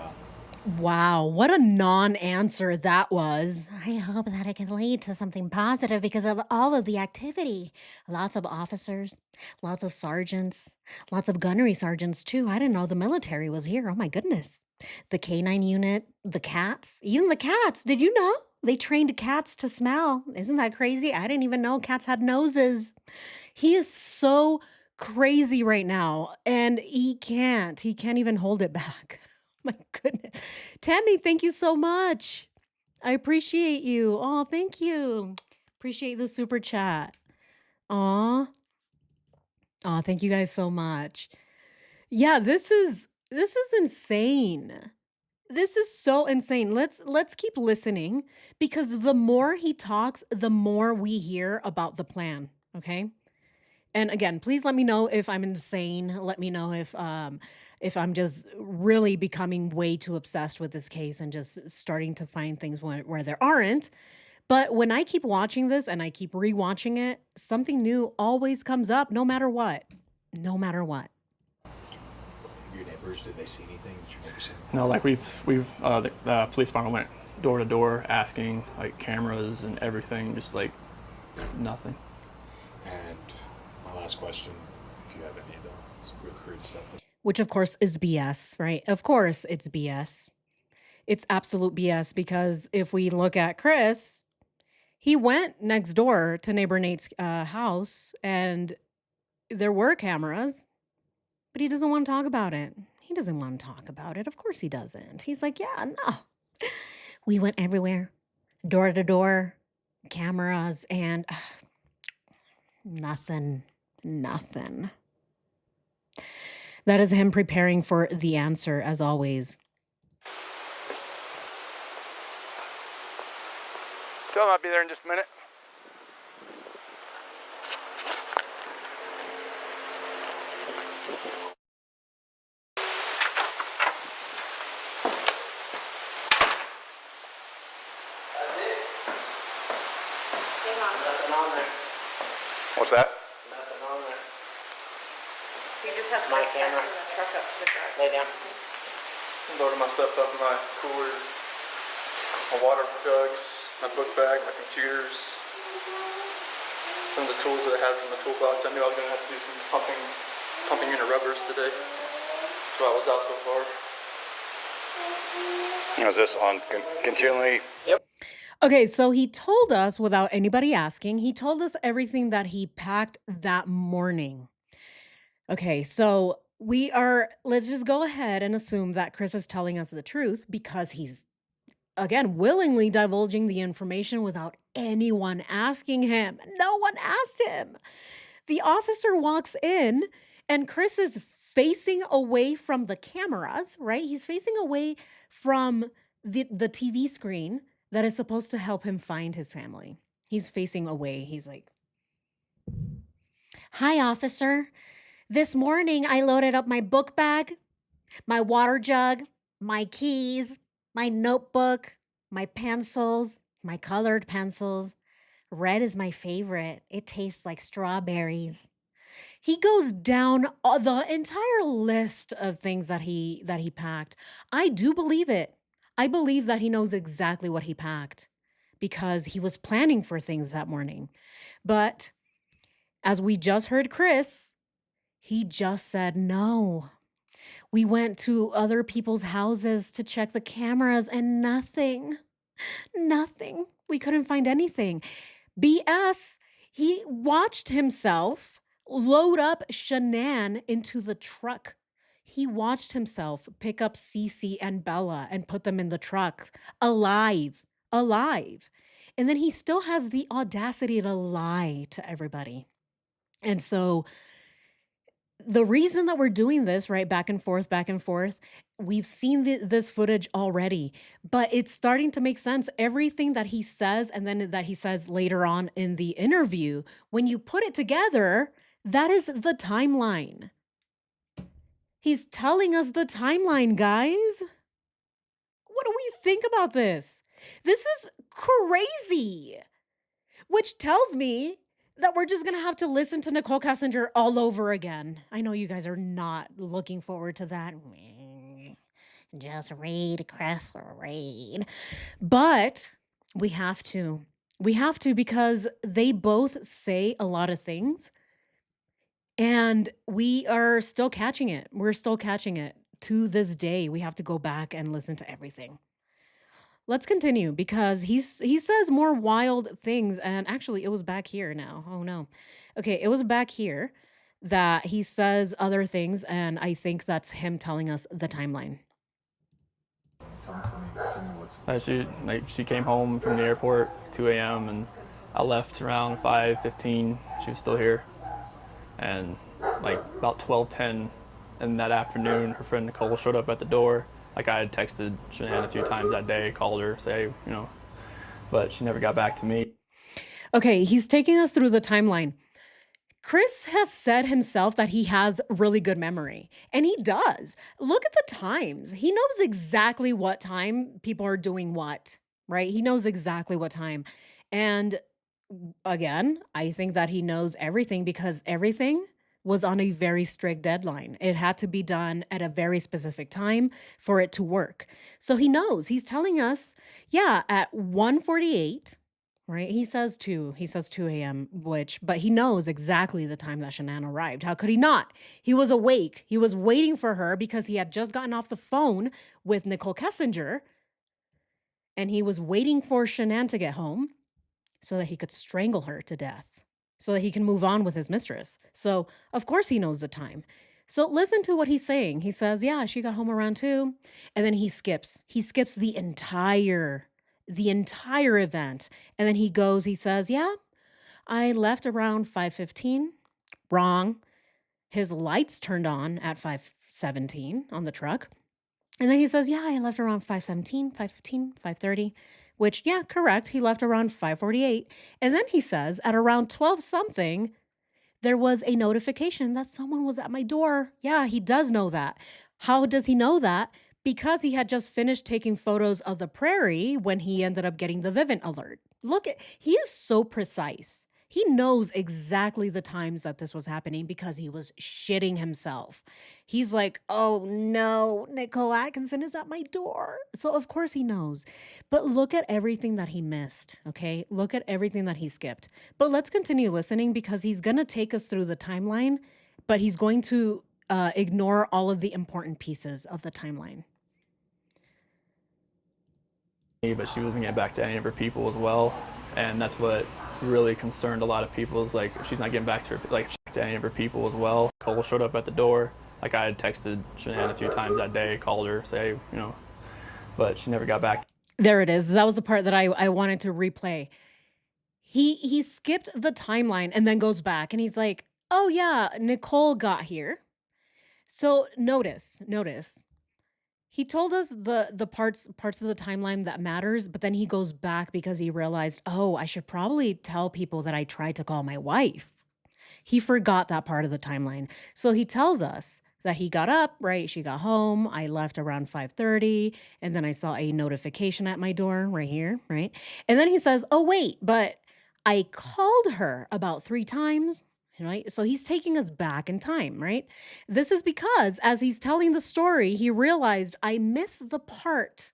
Wow, what a non-answer that was. I hope that it can lead to something positive because of all of the activity. Lots of officers, lots of sergeants, lots of gunnery sergeants too. I didn't know the military was here. Oh my goodness. The canine unit, the cats, even the cats. Did you know? They trained cats to smell. Isn't that crazy? I didn't even know cats had noses. He is so crazy right now and he can't even hold it back. My goodness. Tammy, thank you so much. I appreciate you. Oh, thank you. Appreciate the super chat. Aw. Aw, thank you guys so much. Yeah, this is insane. This is so insane. Let's keep listening because the more he talks, the more we hear about the plan. Okay. And again, please let me know if I'm insane. Let me know if I'm just really becoming way too obsessed with this case and just starting to find things where there aren't. But when I keep watching this and I keep rewatching it, something new always comes up no matter what. No matter what. your neighbors? Did they see anything? Did your neighbors see anything? You know, like the police department went door to door asking like cameras and everything, just like nothing. And my last question, if you have any though, feel free to set them. Which of course is BS, right? Of course it's BS. It's absolute BS because if we look at Chris, he went next door to neighbor Nate's house and there were cameras, but he doesn't want to talk about it. He doesn't want to talk about it. Of course he doesn't. He's like, yeah, no. We went everywhere, door to door, cameras, and nothing. Nothing. That is him preparing for the answer, as always. Tell him I'll be there in just a minute. Nothing on there. What's that? Nothing on there. You just have to My like, camera. back the truck up to the garage. Lay down. Loaded my stuff up in my coolers, my water jugs, my book bag, my computers, some of the tools that I had from the toolbox. I knew I was going to have to do some pumping unit rubbers today. That's why I was out so far. Is this on continually? Yep. Okay, so he told us without anybody asking, he told us everything that he packed that morning. Okay, so let's just go ahead and assume that Chris is telling us the truth because he's, again, willingly divulging the information without anyone asking him. No one asked him. The officer walks in and Chris is facing away from the cameras, right? He's facing away from the TV screen that is supposed to help him find his family. He's facing away. He's like, "Hi, officer. This morning I loaded up my book bag, my water jug, my keys, my notebook, my pencils, my colored pencils. Red is my favorite. It tastes like strawberries." He goes down the entire list of things that he packed. I do believe it. I believe that he knows exactly what he packed because he was planning for things that morning. But as we just heard Chris, he just said no. We went to other people's houses to check the cameras and nothing. Nothing. We couldn't find anything. BS. He watched himself load up Shanann into the truck. He watched himself pick up Cece and Bella and put them in the truck alive. And then he still has the audacity to lie to everybody. And so The reason that we're doing this, right, back and forth, we've seen this footage already, but it's starting to make sense. Everything that he says and then that he says later on in the interview, when you put it together, that is the timeline. He's telling us the timeline, guys. What do we think about this? This is crazy. Which tells me that we're just gonna have to listen to Nicole Kessinger all over again. I know you guys are not looking forward to that. Just read, Chris, read. But we have to. We have to because they both say a lot of things and we are still catching it. We're still catching it. To this day, we have to go back and listen to everything. Let's continue because he says more wild things, and actually it was back here now. Oh no. Okay, it was back here that he says other things, and I think that's him telling us the timeline. Tell me what's. She came home from the airport 2 a.m. and I left around 5:15. She was still here, and like about 12:10 in that afternoon, her friend Nicole showed up at the door. Like I had texted Shanann a few times that day, called her, say, but she never got back to me. Okay, he's taking us through the timeline. Chris has said himself that he has really good memory, and he does. Look at the times. He knows exactly what time people are doing what, right? He knows exactly what time. And again, I think that he knows everything because everything was on a very strict deadline. It had to be done at a very specific time for it to work. So he knows. He's telling us, yeah, at 1:48, right? He says 2 a.m., but he knows exactly the time that Shanann arrived. How could he not? He was awake. He was waiting for her because he had just gotten off the phone with Nicole Kessinger and he was waiting for Shanann to get home so that he could strangle her to death, so that he can move on with his mistress. So, of course, he knows the time. So, listen to what he's saying. He says, yeah, she got home around 2. And then he skips. He skips the entire event. And then he says, yeah, I left around 5:15. Wrong. His lights turned on at 5:17 on the truck. And then he says, yeah, I left around 5:17, 5:15, 5:30, which, yeah, correct. He left around 5:48. And then he says at around 12 something, there was a notification that someone was at my door. Yeah, he does know that. How does he know that? Because he had just finished taking photos of the prairie when he ended up getting the Vivint alert. He is so precise. He knows exactly the times that this was happening because he was shitting himself. He's like, oh no, Nicole Atkinson is at my door. So of course he knows. But look at everything that he missed, okay? Look at everything that he skipped. But let's continue listening because he's going to take us through the timeline, but he's going to ignore all of the important pieces of the timeline. But she wasn't getting back to any of her people as well, and that's what really concerned a lot of people. Is like she's not getting back to any of her people as well. Cole showed up at the door. Like I had texted Shanann a few times that day, called her, say, but she never got back. There it is. That was the part that I wanted to replay. He skipped the timeline and then goes back and he's like, oh yeah, Nicole got here. So notice. He told us the parts of the timeline that matters, but then he goes back because he realized, oh, I should probably tell people that I tried to call my wife. He forgot that part of the timeline. So he tells us that he got up, right? She got home. I left around 5:30, and then I saw a notification at my door right here, right? And then he says, oh, wait, but I called her about 3 times. Right? So he's taking us back in time, right? This is because as he's telling the story, he realized I missed the part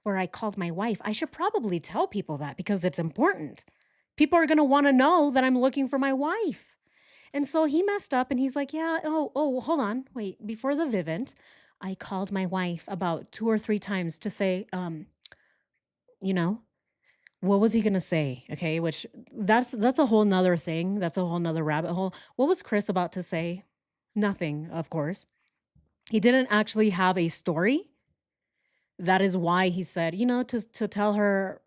where I called my wife. I should probably tell people that because it's important. People are going to want to know that I'm looking for my wife. And so he messed up and he's like, yeah, oh, hold on. Wait, before the Vivint, I called my wife about 2 or 3 times to say, what was he gonna say? Okay, which that's a whole nother thing. That's a whole nother rabbit hole. What was Chris about to say? Nothing, of course. He didn't actually have a story. That is why he said, to tell her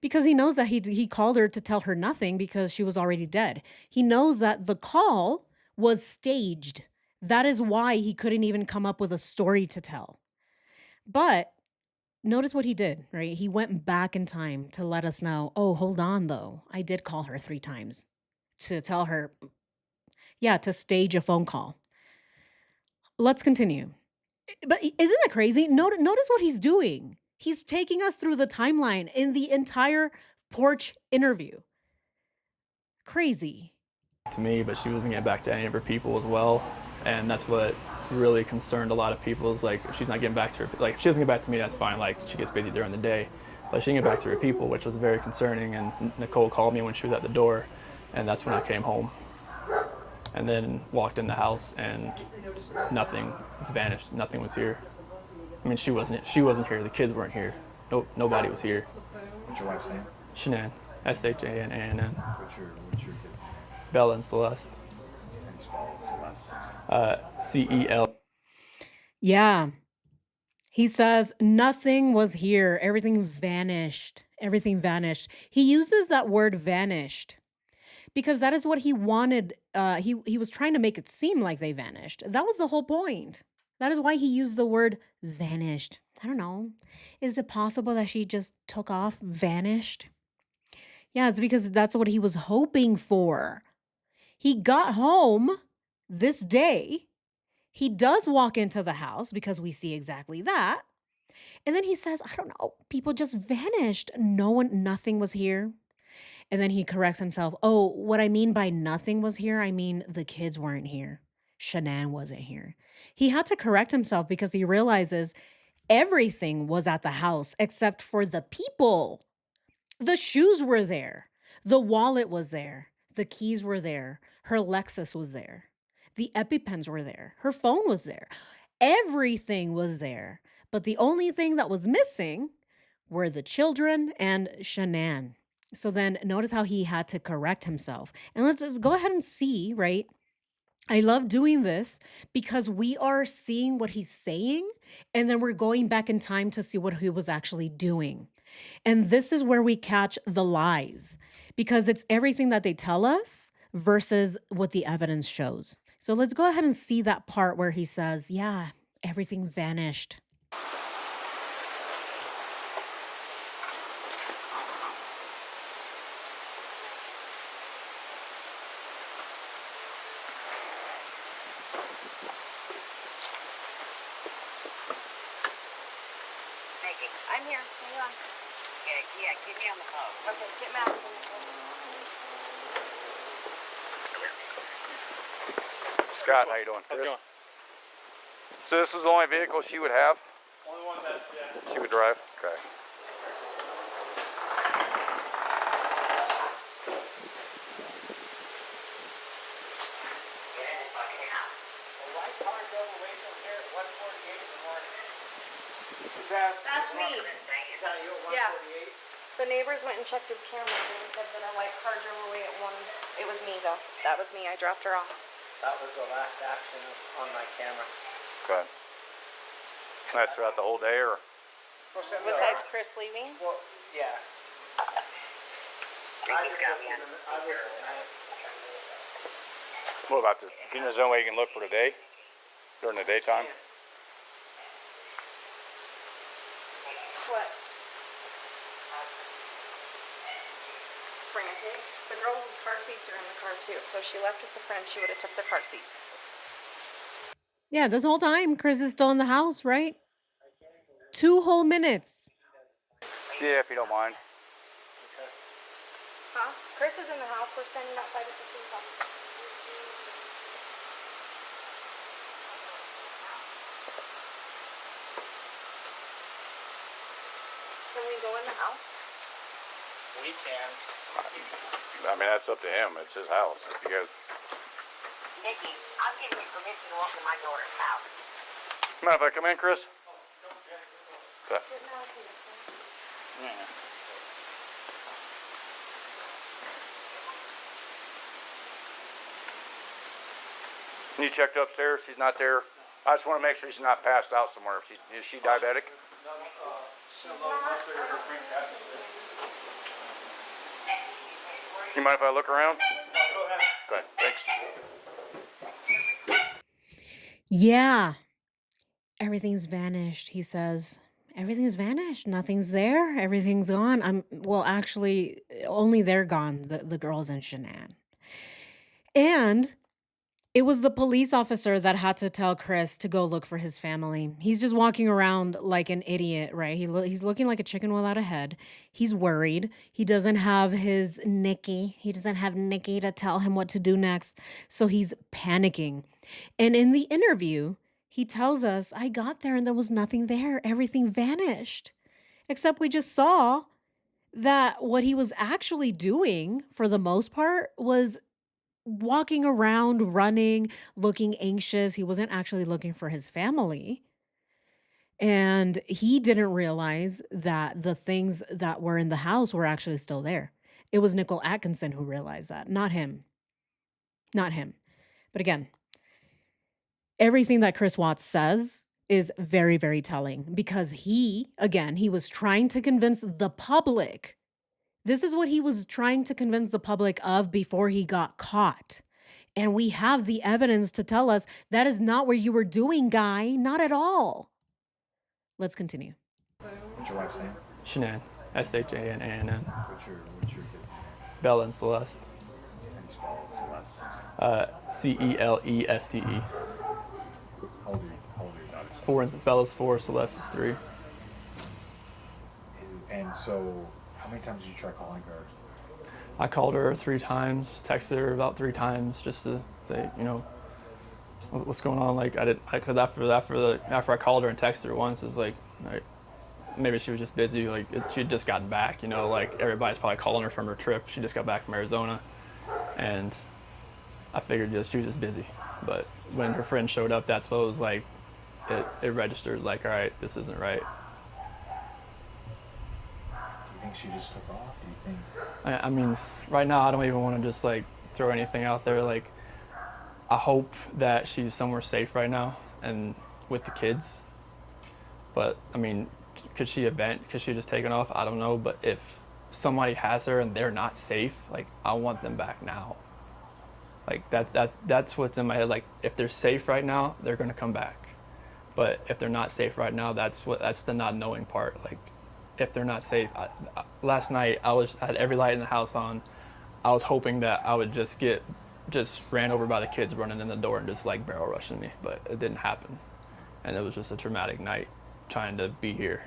because he knows that he called her to tell her nothing because she was already dead. He knows that the call was staged. That is why he couldn't even come up with a story to tell. But notice what he did, right? He went back in time to let us know, oh, hold on, though. I did call her 3 times to tell her, yeah, to stage a phone call. Let's continue. But isn't that crazy? Notice what he's doing. He's taking us through the timeline in the entire porch interview. Crazy. To me, but she wasn't getting back to any of her people as well, and that's what really concerned a lot of people. Is like, if she's not getting back to her, like, if she doesn't get back to me, that's fine. Like, she gets busy during the day, but she didn't get back to her people, which was very concerning. And Nicole called me when she was at the door, and that's when I came home, and then walked in the house, and nothing was vanished. Nothing was here. I mean, she wasn't here. The kids weren't here. Nope, nobody was here. What's your wife's name? Shanann, Shanann. What's your kids' name? Bella and Celeste. How do you spell Celeste? CEL. Yeah. He says nothing was here. Everything vanished. Everything vanished. He uses that word vanished because that is what he wanted. He was trying to make it seem like they vanished. That was the whole point. That is why he used the word vanished. I don't know. Is it possible that she just took off, vanished? Yeah, it's because that's what he was hoping for. He got home this day. He does walk into the house because we see exactly that. And then he says, I don't know, people just vanished. Nothing was here. And then he corrects himself. Oh, what I mean by nothing was here, I mean the kids weren't here. Shanann wasn't here. He had to correct himself because he realizes everything was at the house except for the people. The shoes were there. The wallet was there. The keys were there. Her Lexus was there. The EpiPens were there. Her phone was there. Everything was there. But the only thing that was missing were the children and Shanann. So then notice how he had to correct himself. And let's just go ahead and see, right? I love doing this because we are seeing what he's saying and then we're going back in time to see what he was actually doing. And this is where we catch the lies because it's everything that they tell us versus what the evidence shows. So let's go ahead and see that part where he says, yeah, everything vanished. I'm here. Hang on. Yeah, get me on the phone. Okay, get Matt on the phone. Scott, how you doing? How's it going? So this is the only vehicle she would have? Only one that, yeah. She would drive? Okay. That's me. Yeah. The neighbors went and checked his cameras and he said that a white car drove away at 1. It was me though. That was me. I dropped her off. That was the last action on my camera. Okay. That's throughout the whole day, or? Besides Chris leaving? Well, yeah. What about the, you know, is there any way you can look for the day? During the daytime? What? Frantic. The girls' car seats are in the car too. So if she left with the friend, she would have took the car seats. Yeah, this whole time, Chris is still in the house, right? 2 whole minutes. Yeah, if you don't mind. Huh? Chris is in the house. We're standing outside of the police officer. Can we go in the house? We can. I mean, that's up to him. It's his house. If you guys. Nikki, I'm giving you permission to walk in my daughter's house. Mind if I come in, Chris? Okay. Yeah. You checked upstairs? She's not there? I just want to make sure she's not passed out somewhere. Is she diabetic? You mind if I look around? Okay, thanks. Yeah. Everything's vanished, he says. Everything's vanished. Nothing's there. Everything's gone. Well, actually, only they're gone, the girls and Shanann. And it was the police officer that had to tell Chris to go look for his family. He's just walking around like an idiot, right? He's looking like a chicken without a head. He's worried. He doesn't have his Nikki. He doesn't have Nikki to tell him what to do next. So he's panicking. And in the interview, he tells us, I got there and there was nothing there. Everything vanished. Except we just saw that what he was actually doing, for the most part, was walking around, running, looking anxious. He wasn't actually looking for his family. And he didn't realize that the things that were in the house were actually still there. It was Nicole Atkinson who realized that, not him. Not him. But again, everything that Chris Watts says is very, very telling because he was trying to convince the public. This is what he was trying to convince the public of before he got caught. And we have the evidence to tell us that is not what you were doing, guy. Not at all. Let's continue. What's your wife's name? Shanann, Shanann. What's your kid's name? Bella and Celeste. How do you spell it? Celeste. Celeste. How old are your daughters? 4 and Bella's 4, Celeste is 3. And so, how many times did you try calling her? I called her 3 times, texted her about 3 times just to say, what's going on. Like cause after I called her and texted her once, it's like maybe she was just busy. Like she had just gotten back, like everybody's probably calling her from her trip. She just got back from Arizona, and I figured she was just busy. But when her friend showed up, that's what it was like. It registered like, all right, this isn't right. Do you think she just took off? Do you think? I mean, right now I don't even want to just like throw anything out there. Like, I hope that she's somewhere safe right now and with the kids. But I mean, could she just taken off? I don't know. But if somebody has her and they're not safe, like I want them back now. Like that's what's in my head. Like if they're safe right now, they're gonna come back. But if they're not safe right now, that's the not knowing part. Like if they're not safe, last night I had every light in the house on. I was hoping that I would just ran over by the kids running in the door and just like barrel rushing me, but it didn't happen. And it was just a traumatic night trying to be here.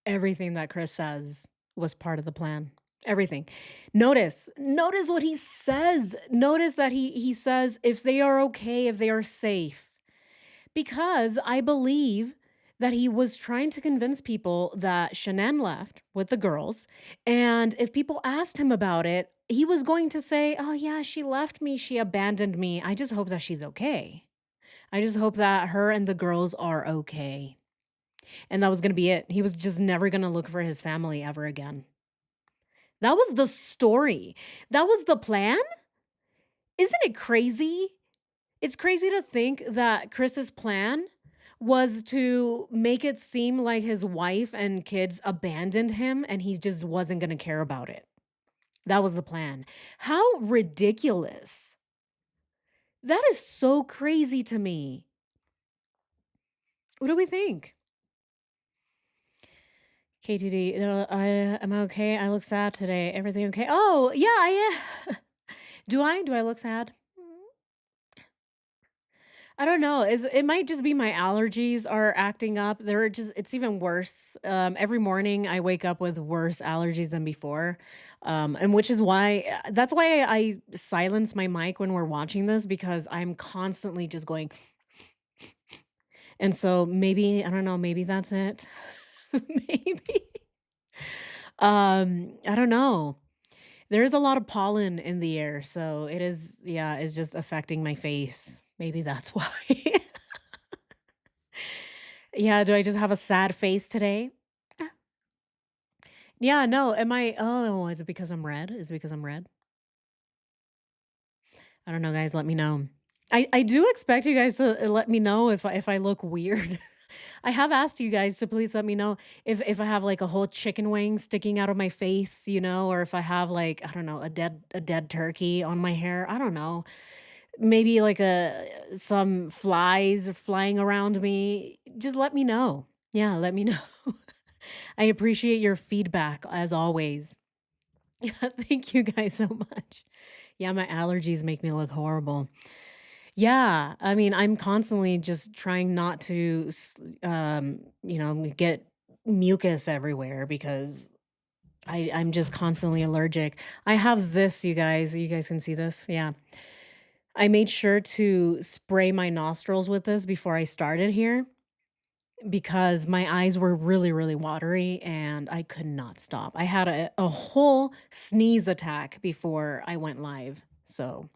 Everything that Chris says was part of the plan. Everything. Notice what he says. Notice that he says if they are okay, if they are safe. Because I believe that he was trying to convince people that Shanann left with the girls. And if people asked him about it, he was going to say, oh yeah, she left me. She abandoned me. I just hope that she's okay. I just hope that her and the girls are okay. And that was going to be it. He was just never going to look for his family ever again. That was the story. That was the plan? Isn't it crazy? It's crazy to think that Chris's plan was to make it seem like his wife and kids abandoned him and he just wasn't going to care about it. That was the plan. How ridiculous. That is so crazy to me. What do we think? KTD, am I okay? I look sad today. Everything okay? Oh, yeah, I am. Do I look sad? I don't know. It might just be my allergies are acting up. It's even worse. Every morning I wake up with worse allergies than before. And which is why that's why I silence my mic when we're watching this because I'm constantly just going. And so maybe, I don't know, maybe that's it. Maybe. I don't know. There is a lot of pollen in the air, so it's just affecting my face. Maybe that's why. Yeah, do I just have a sad face today? Yeah, no, is it because I'm red? Is it because I'm red? I don't know, guys, let me know. I do expect you guys to let me know if I look weird. I have asked you guys to please let me know if I have like a whole chicken wing sticking out of my face, or if I have like, I don't know, a dead turkey on my hair. I don't know. maybe like some flies are flying around me, just let me know. Yeah, let me know. I appreciate your feedback as always. Yeah, thank you guys so much. Yeah, my allergies make me look horrible. Yeah, I mean, I'm constantly just trying not to, get mucus everywhere because I'm just constantly allergic. I have this, you guys. You guys can see this. Yeah. I made sure to spray my nostrils with this before I started here because my eyes were really, really watery and I could not stop. I had a whole sneeze attack before I went live. So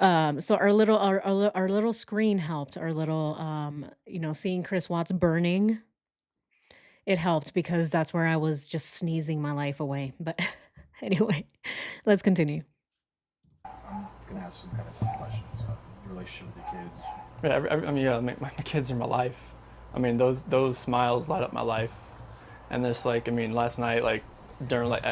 our little screen helped. Our little seeing Chris Watts burning, it helped because that's where I was just sneezing my life away. But anyway, let's continue. I'm gonna ask some kind of tough questions. Your relationship with your kids. Yeah, I mean, yeah, my kids are my life. I mean, those smiles light up my life. And there's like, I mean, last night, like during like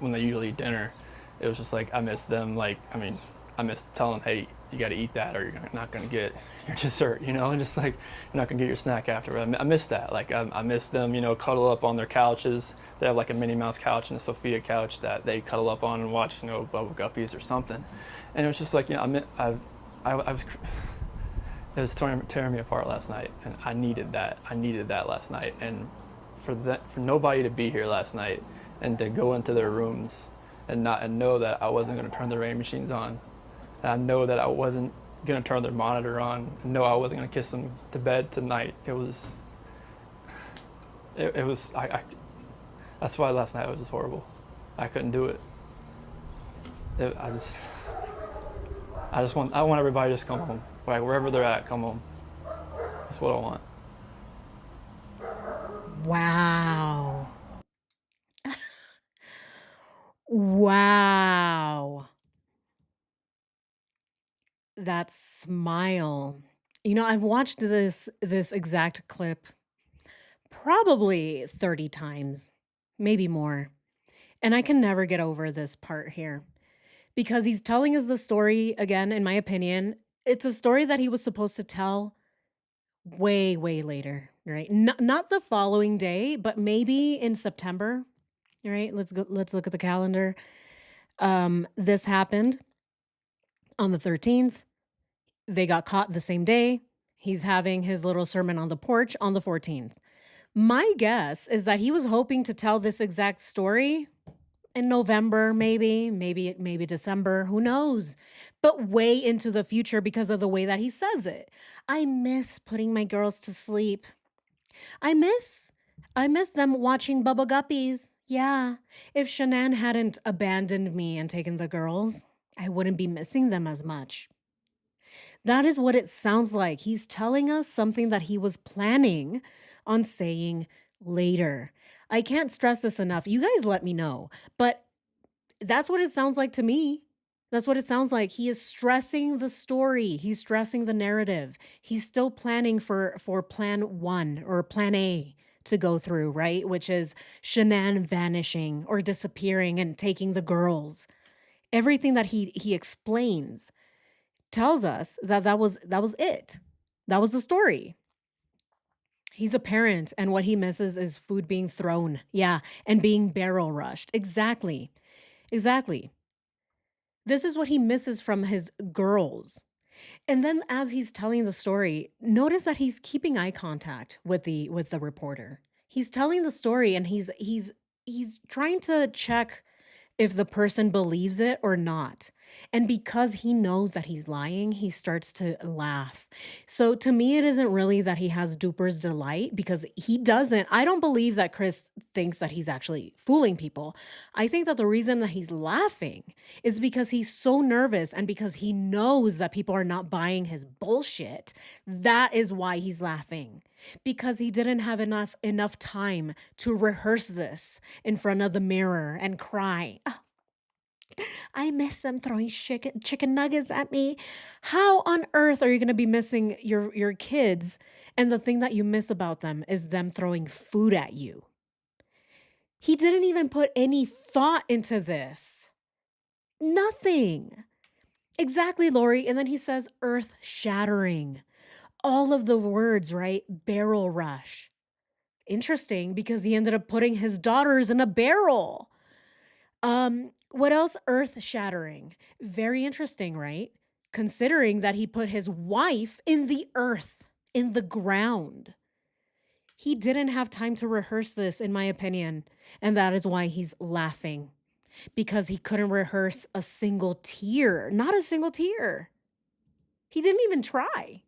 when they usually eat dinner, it was just like I miss them. Like, I mean, I miss telling them, hey, you got to eat that, or you're not gonna get your dessert, and just like you're not gonna get your snack after. I miss that. Like, I miss them, cuddle up on their couches. They have like a Minnie Mouse couch and a Sophia couch that they cuddle up on and watch, Bubble Guppies or something. And it was just like, I was. It was tearing me apart last night, and I needed that. I needed that last night, and for nobody to be here last night and to go into their rooms and know that I wasn't going to turn the rain machines on, and I know that I wasn't going to turn their monitor on, and know I wasn't going to kiss them to bed tonight. It was I that's why last night was just horrible. I couldn't do it. I want everybody to just come home. Like, wherever they're at, come home. That's what I want. Wow. Wow. That smile. I've watched this exact clip probably 30 times, maybe more. And I can never get over this part here because he's telling us the story again, in my opinion. It's a story that he was supposed to tell way, way later, right? Not the following day, but maybe in September. All right, let's look at the calendar. This happened on the 13th. They got caught the same day. He's having his little sermon on the porch on the 14th. My guess is that he was hoping to tell this exact story in November, maybe December, who knows? But way into the future because of the way that he says it. I miss putting my girls to sleep. I miss them watching Bubba Guppies. Yeah. If Shanann hadn't abandoned me and taken the girls, I wouldn't be missing them as much. That is what it sounds like. He's telling us something that he was planning on saying later. I can't stress this enough. You guys let me know. But that's what it sounds like to me. That's what it sounds like. He is stressing the story. He's stressing the narrative. He's still planning for plan 1 or plan A to go through, right? Which is Shanann vanishing or disappearing and taking the girls. Everything that he explains tells us that was it. That was the story. He's a parent, and what he misses is food being thrown. Yeah, and being barrel rushed. Exactly. This is what he misses from his girls. And then as he's telling the story, notice that he's keeping eye contact with the reporter. He's telling the story and he's trying to check if the person believes it or not. And because he knows that he's lying, he starts to laugh. So to me, it isn't really that he has duper's delight because he doesn't. I don't believe that Chris thinks that he's actually fooling people. I think that the reason that he's laughing is because he's so nervous and because he knows that people are not buying his bullshit. That is why he's laughing. Because he didn't have enough time to rehearse this in front of the mirror and cry. "Oh, I miss them throwing chicken nuggets at me." How on earth are you going to be missing your kids and the thing that you miss about them is them throwing food at you? He didn't even put any thought into this. Nothing. Exactly, Lori. And then he says earth shattering. All of the words, right? Barrel rush. Interesting because he ended up putting his daughters in a barrel. What else? Earth shattering. Very interesting, right? Considering that he put his wife in the earth, in the ground. He didn't have time to rehearse this, in my opinion. And that is why he's laughing because he couldn't rehearse a single tear. Not a single tear. He didn't even try.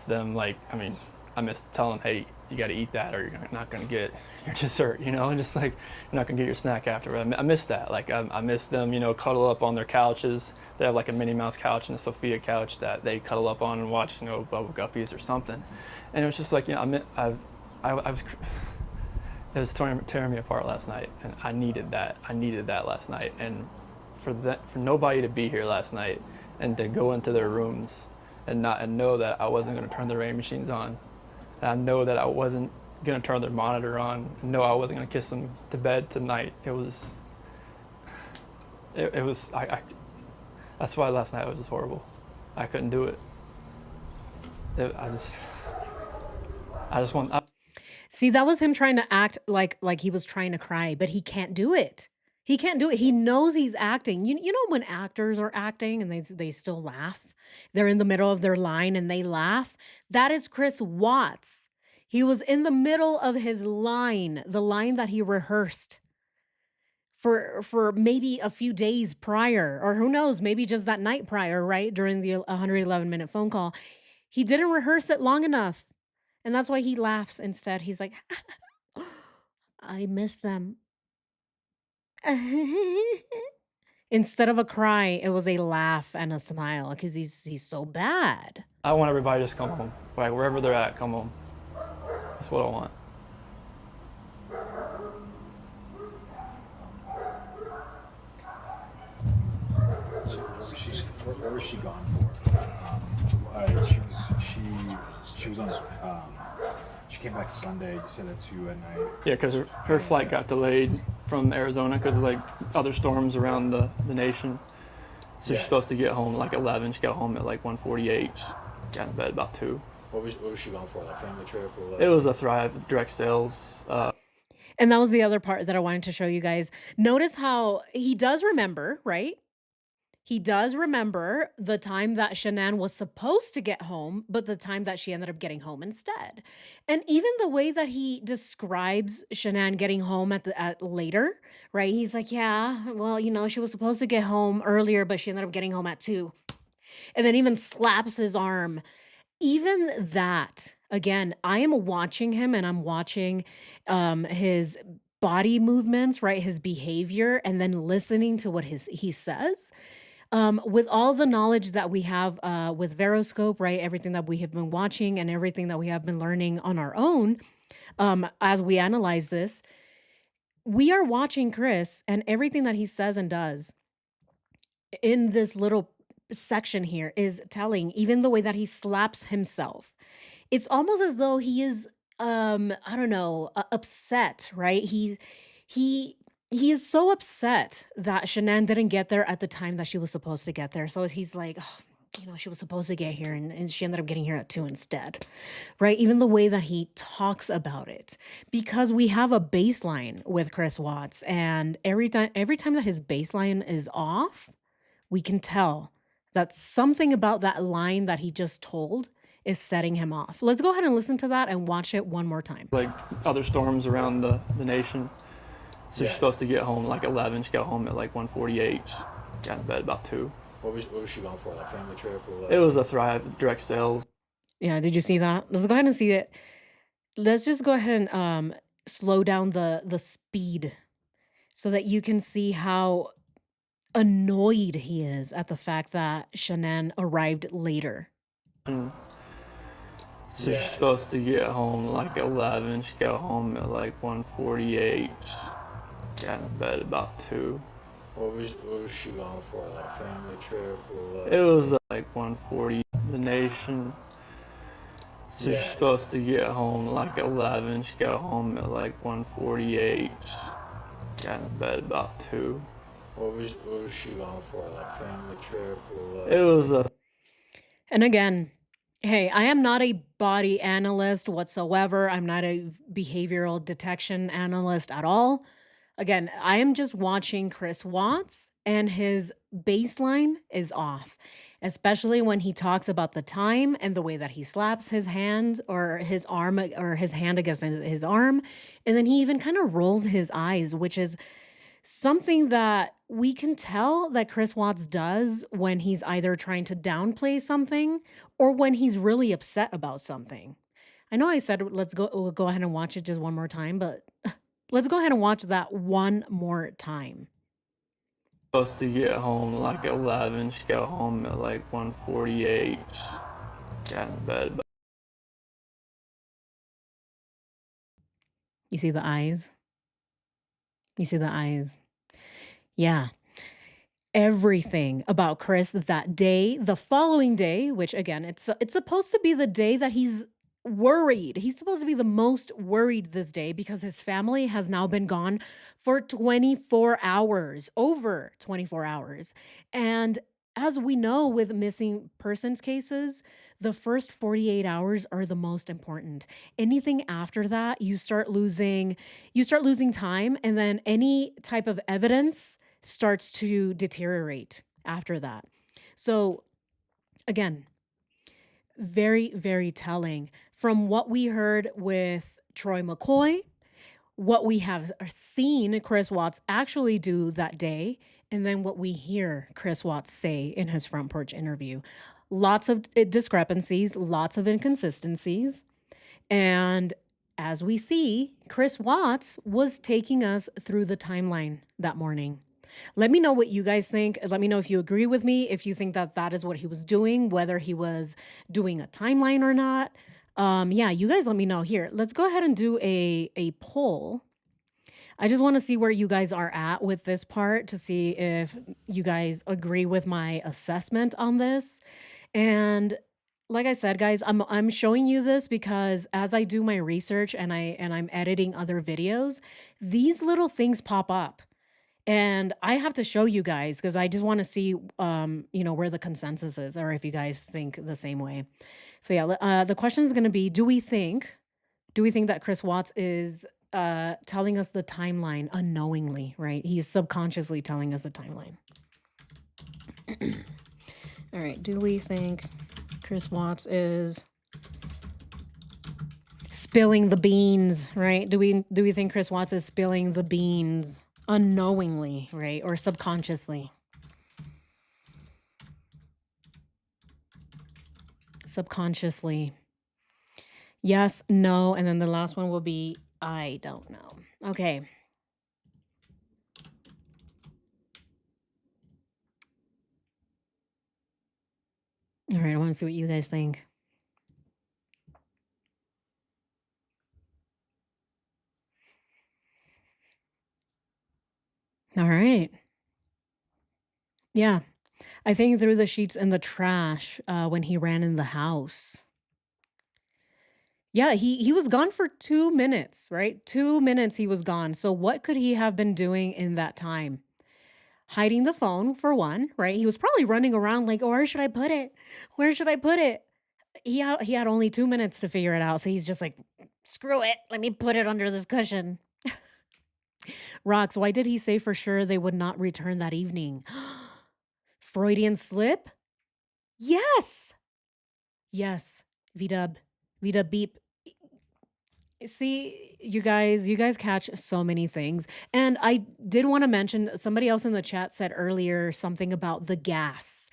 Them, like, I mean, I miss telling them, hey, you got to eat that or you're not going to get your dessert, you know, and just like you're not going to get your snack after. I miss that. Like, I miss them, you know, cuddle up on their couches. They have like a Minnie Mouse couch and a Sophia couch that they cuddle up on and watch, you know, Bubble Guppies or something. And it was just like, you know, I was, it was tearing me apart last night, and I needed that. I needed that last night, and for nobody to be here last night and to go into their rooms and know that I wasn't going to turn the rain machines on, and I know that I wasn't going to turn their monitor on, and know I wasn't going to kiss them to bed tonight. It was I that's why last night was just horrible. I couldn't do it. I just want. See, that was him trying to act like he was trying to cry, but he can't do it. He can't do it. He knows he's acting. You know when actors are acting and they still laugh? They're in the middle of their line and they laugh. That is Chris Watts. He was in the middle of his line, the line that he rehearsed for maybe a few days prior, or who knows, maybe just that night prior, right? During the 111-minute phone call. He didn't rehearse it long enough. And that's why he laughs instead. He's like, I miss them. Instead of a cry, it was a laugh and a smile because he's so bad. I want everybody to just come home. Like wherever they're at, come home. That's what I want. Where was she gone for? She was on. She came back Sunday. You said that to you at night. Yeah, because her flight got delayed from Arizona because of like other storms around the nation. So she's supposed to get home at like 11. She got home at like 1:48. She got in bed about 2. What was she going for? Like family trip or like? It was a Thrive direct sales. And that was the other part that I wanted to show you guys. Notice how he does remember, right? He does remember the time that Shanann was supposed to get home, but the time that she ended up getting home instead. And even the way that he describes Shanann getting home at later, right? He's like, yeah, well, you know, she was supposed to get home earlier, but she ended up getting home at 2. And then even slaps his arm. Even that, again, I am watching him and I'm watching his body movements, right? His behavior, and then listening to what he says. With all the knowledge that we have with Veroscope, right? Everything that we have been watching and everything that we have been learning on our own, as we analyze this, we are watching Chris and everything that he says and does in this little section here is telling, even the way that he slaps himself. It's almost as though he is, I don't know, upset, right? He is so upset that Shanann didn't get there at the time that she was supposed to get there. So he's like, oh, you know, she was supposed to get here and she ended up getting here at 2 instead, right? Even the way that he talks about it, because we have a baseline with Chris Watts, and every time that his baseline is off, we can tell that something about that line that he just told is setting him off. Let's go ahead and listen to that and watch it one more time. Like other storms around the nation. So she's supposed to get home at like 11. She got home at like 1:48. She got in bed about 2. What was she going for? Like family trip or like? It was a Thrive direct sales. Yeah, did you see that? Let's go ahead and see it. Let's just go ahead and slow down the speed so that you can see how annoyed he is at the fact that Shanann arrived later. So she's supposed to get home at like 11. She got home at like 1:48. She got in bed about 2. What was she going for? Like family trip or like? It was like 1:40. The nation. So she's supposed to get home at like 11. She got home at like 1:48. She got in bed about 2. What was she going for? Like family trip or what? It was a And again, hey, I am not a body analyst whatsoever. I'm not a behavioral detection analyst at all. Again, I am just watching Chris Watts, and his baseline is off, especially when he talks about the time and the way that he slaps his hand or his arm or his hand against his arm. And then he even kind of rolls his eyes, which is something that we can tell that Chris Watts does when he's either trying to downplay something or when he's really upset about something. I know I said we'll go ahead and watch it just one more time, but let's go ahead and watch that one more time. supposed to get home like at 11. She got home at like 1:48. Got in bed. You see the eyes? You see the eyes? Yeah. Everything about Chris that day, the following day, which again, it's supposed to be the day that he's worried. He's supposed to be the most worried this day because his family has now been gone for 24 hours, over 24 hours. And as we know with missing persons cases, the first 48 hours are the most important. Anything after that, you start losing time, and then any type of evidence starts to deteriorate after that. So, again, very, very telling from what we heard with Troy McCoy, what we have seen Chris Watts actually do that day, and then what we hear Chris Watts say in his front porch interview. Lots of discrepancies, lots of inconsistencies. And as we see, Chris Watts was taking us through the timeline that morning. Let me know what you guys think. Let me know if you agree with me, if you think that that is what he was doing, whether he was doing a timeline or not. Yeah, you guys let me know here. Let's go ahead and do a poll. I just want to see where you guys are at with this part to see if you guys agree with my assessment on this. And like I said, guys, I'm showing you this because as I do my research and I'm editing other videos, these little things pop up. And I have to show you guys because I just want to see where the consensus is or if you guys think the same way. So yeah, the question is going to be do we think that Chris Watts is telling us the timeline unknowingly, right? He's subconsciously telling us the timeline. All right, do we think Chris Watts is spilling the beans, right? Do we think Chris Watts is spilling the beans unknowingly, right? Or subconsciously? Subconsciously. Yes, no, and then the last one will be I don't know. Okay. All right, I want to see what you guys think. All right. Yeah. I think threw the sheets in the trash when he ran in the house. Yeah, he was gone for 2 minutes, right? 2 minutes he was gone. So what could he have been doing in that time? Hiding the phone for one, right? He was probably running around like, "Oh, where should I put it? Where should I put it?" He had only 2 minutes to figure it out. So he's just like, "Screw it. Let me put it under this cushion." Rox, why did he say for sure they would not return that evening? Freudian slip? Yes. Yes. V-dub. V-dub beep. See, you guys catch so many things. And I did want to mention somebody else in the chat said earlier something about the gas.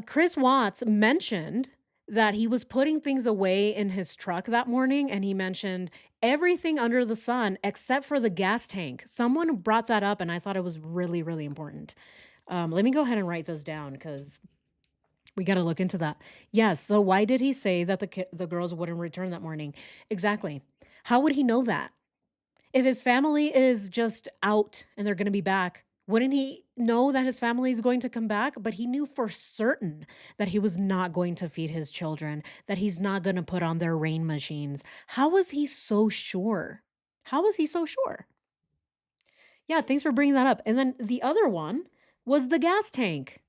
Chris Watts mentioned that he was putting things away in his truck that morning, and he mentioned everything under the sun except for the gas tank. Someone brought that up, and I thought it was really, really important. Let me go ahead and write this down because we got to look into that. Yes. So why did he say that the girls wouldn't return that morning? Exactly. How would he know that? If his family is just out and they're going to be back, wouldn't he know that his family is going to come back? But he knew for certain that he was not going to feed his children, that he's not going to put on their rain machines. How was he so sure? How was he so sure? Yeah, thanks for bringing that up. And then the other one was the gas tank.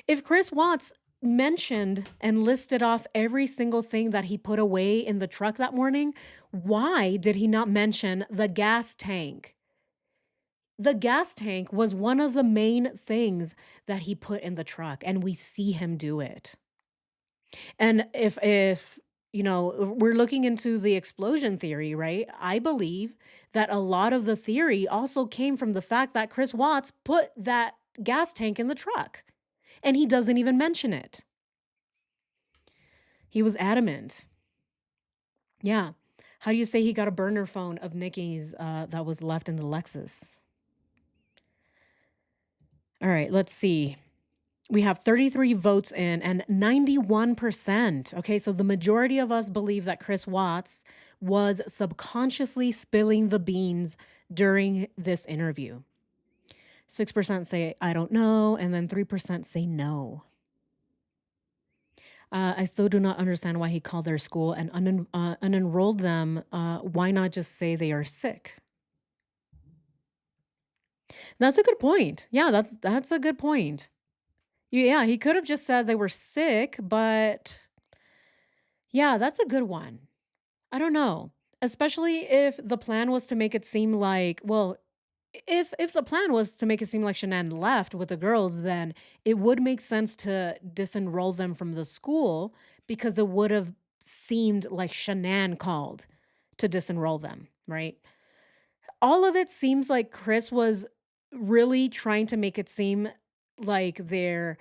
If Chris Watts mentioned and listed off every single thing that he put away in the truck that morning, why did he not mention the gas tank? The gas tank was one of the main things that he put in the truck, and we see him do it. And if we're looking into the explosion theory, right? I believe that a lot of the theory also came from the fact that Chris Watts put that gas tank in the truck, and he doesn't even mention it. He was adamant. Yeah. How do you say he got a burner phone of Nikki's that was left in the Lexus? All right, let's see. We have 33 votes in and 91%. Okay, so the majority of us believe that Chris Watts was subconsciously spilling the beans during this interview. 6% say, I don't know, and then 3% say no. I still do not understand why he called their school and unenrolled them. Why not just say they are sick? That's a good point. Yeah, that's a good point. Yeah, he could have just said they were sick, but yeah, that's a good one. I don't know. Especially if the plan was to make it seem like, well, if the plan was to make it seem like Shanann left with the girls, then it would make sense to disenroll them from the school because it would have seemed like Shanann called to disenroll them, right? All of it seems like Chris was really trying to make it seem like their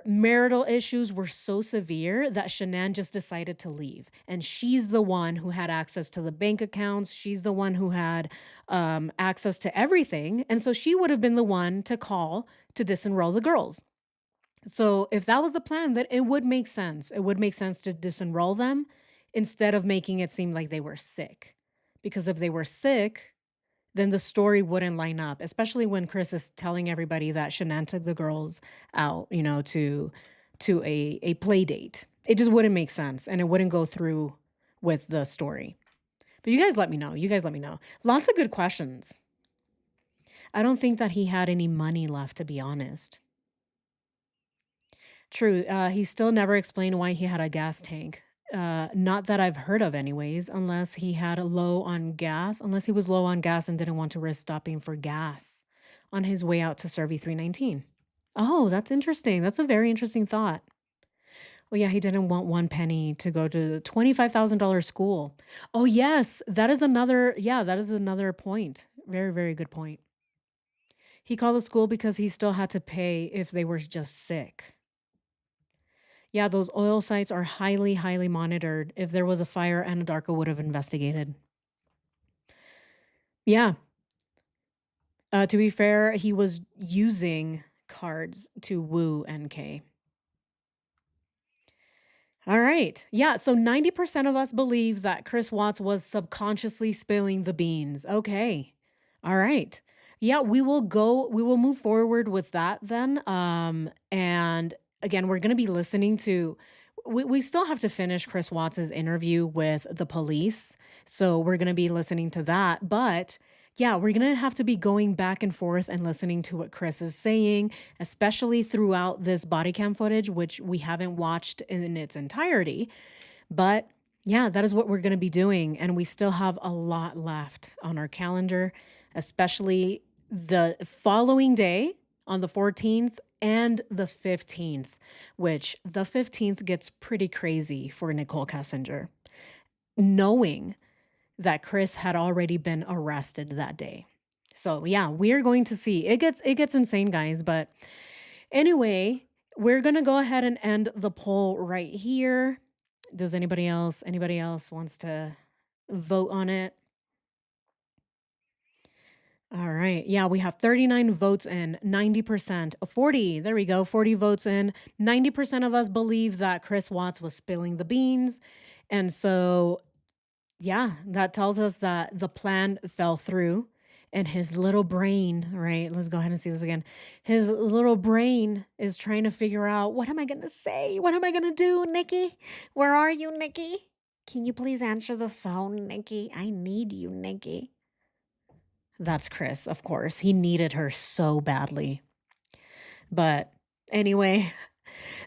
marital issues were so severe that Shanann just decided to leave. And she's the one who had access to the bank accounts. She's the one who had access to everything. And so she would have been the one to call to disenroll the girls. So if that was the plan, then it would make sense. It would make sense to disenroll them instead of making it seem like they were sick. Because if they were sick, then the story wouldn't line up, especially when Chris is telling everybody that Shanann took the girls out, to a play date. It just wouldn't make sense and it wouldn't go through with the story. But you guys let me know. You guys let me know. Lots of good questions. I don't think that he had any money left, to be honest. True. He still never explained why he had a gas tank. Not that I've heard of anyways, unless he was low on gas and didn't want to risk stopping for gas on his way out to CERVI 319. Oh, that's interesting. That's a very interesting thought. Well, yeah, he didn't want one penny to go to the $25,000 school. Oh, yes, that is another point. Very, very good point. He called the school because he still had to pay if they were just sick. Yeah, those oil sites are highly, highly monitored. If there was a fire, Anadarko would have investigated. Yeah. To be fair, he was using cards to woo NK. All right. Yeah, so 90% of us believe that Chris Watts was subconsciously spilling the beans. Okay. All right. Yeah, we will move forward with that then. And again, we're going to be listening to we still have to finish Chris Watts's interview with the police. So we're going to be listening to that, but yeah, we're going to have to be going back and forth and listening to what Chris is saying, especially throughout this body cam footage, which we haven't watched in its entirety. But yeah, that is what we're going to be doing. And we still have a lot left on our calendar, especially the following day on the 14th and the 15th, which the 15th gets pretty crazy for Nicole Kessinger, knowing that Chris had already been arrested that day. So yeah, we're going to see. It gets insane, guys. But anyway, we're gonna go ahead and end the poll right here. Does anybody else wants to vote on it? All right. Yeah, we have 39 votes in, 90%, 40. There we go. 40 votes in. 90% of us believe that Chris Watts was spilling the beans. And so yeah, that tells us that the plan fell through and his little brain, right? Let's go ahead and see this again. His little brain is trying to figure out, what am I going to say? What am I going to do, Nikki? Where are you, Nikki? Can you please answer the phone, Nikki? I need you, Nikki. That's Chris, of course. He needed her so badly. But anyway,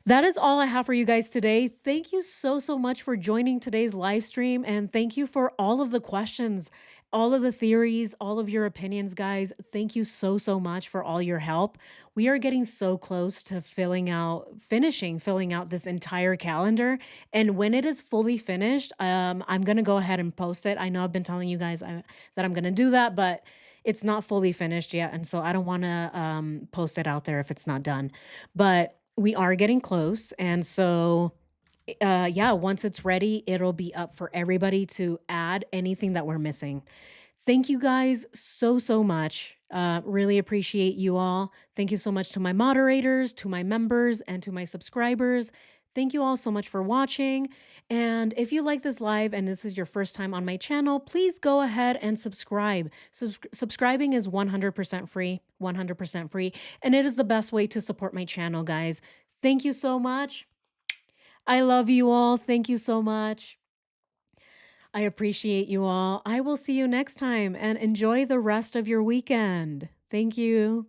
that is all I have for you guys today. Thank you so, so much for joining today's live stream. And thank you for all of the questions, all of the theories, all of your opinions, guys. Thank you so, so much for all your help. We are getting so close to filling out this entire calendar. And when it is fully finished, I'm going to go ahead and post it. I know I've been telling you guys that I'm going to do that, but it's not fully finished yet. And so I don't want to post it out there if it's not done. But we are getting close. And so, yeah, once it's ready, it'll be up for everybody to add anything that we're missing. Thank you guys so, so much. Really appreciate you all. Thank you so much to my moderators, to my members, and to my subscribers. Thank you all so much for watching. And if you like this live and this is your first time on my channel, please go ahead and subscribe. Subscribing is 100% free, 100% free. And it is the best way to support my channel, guys. Thank you so much. I love you all. Thank you so much. I appreciate you all. I will see you next time and enjoy the rest of your weekend. Thank you.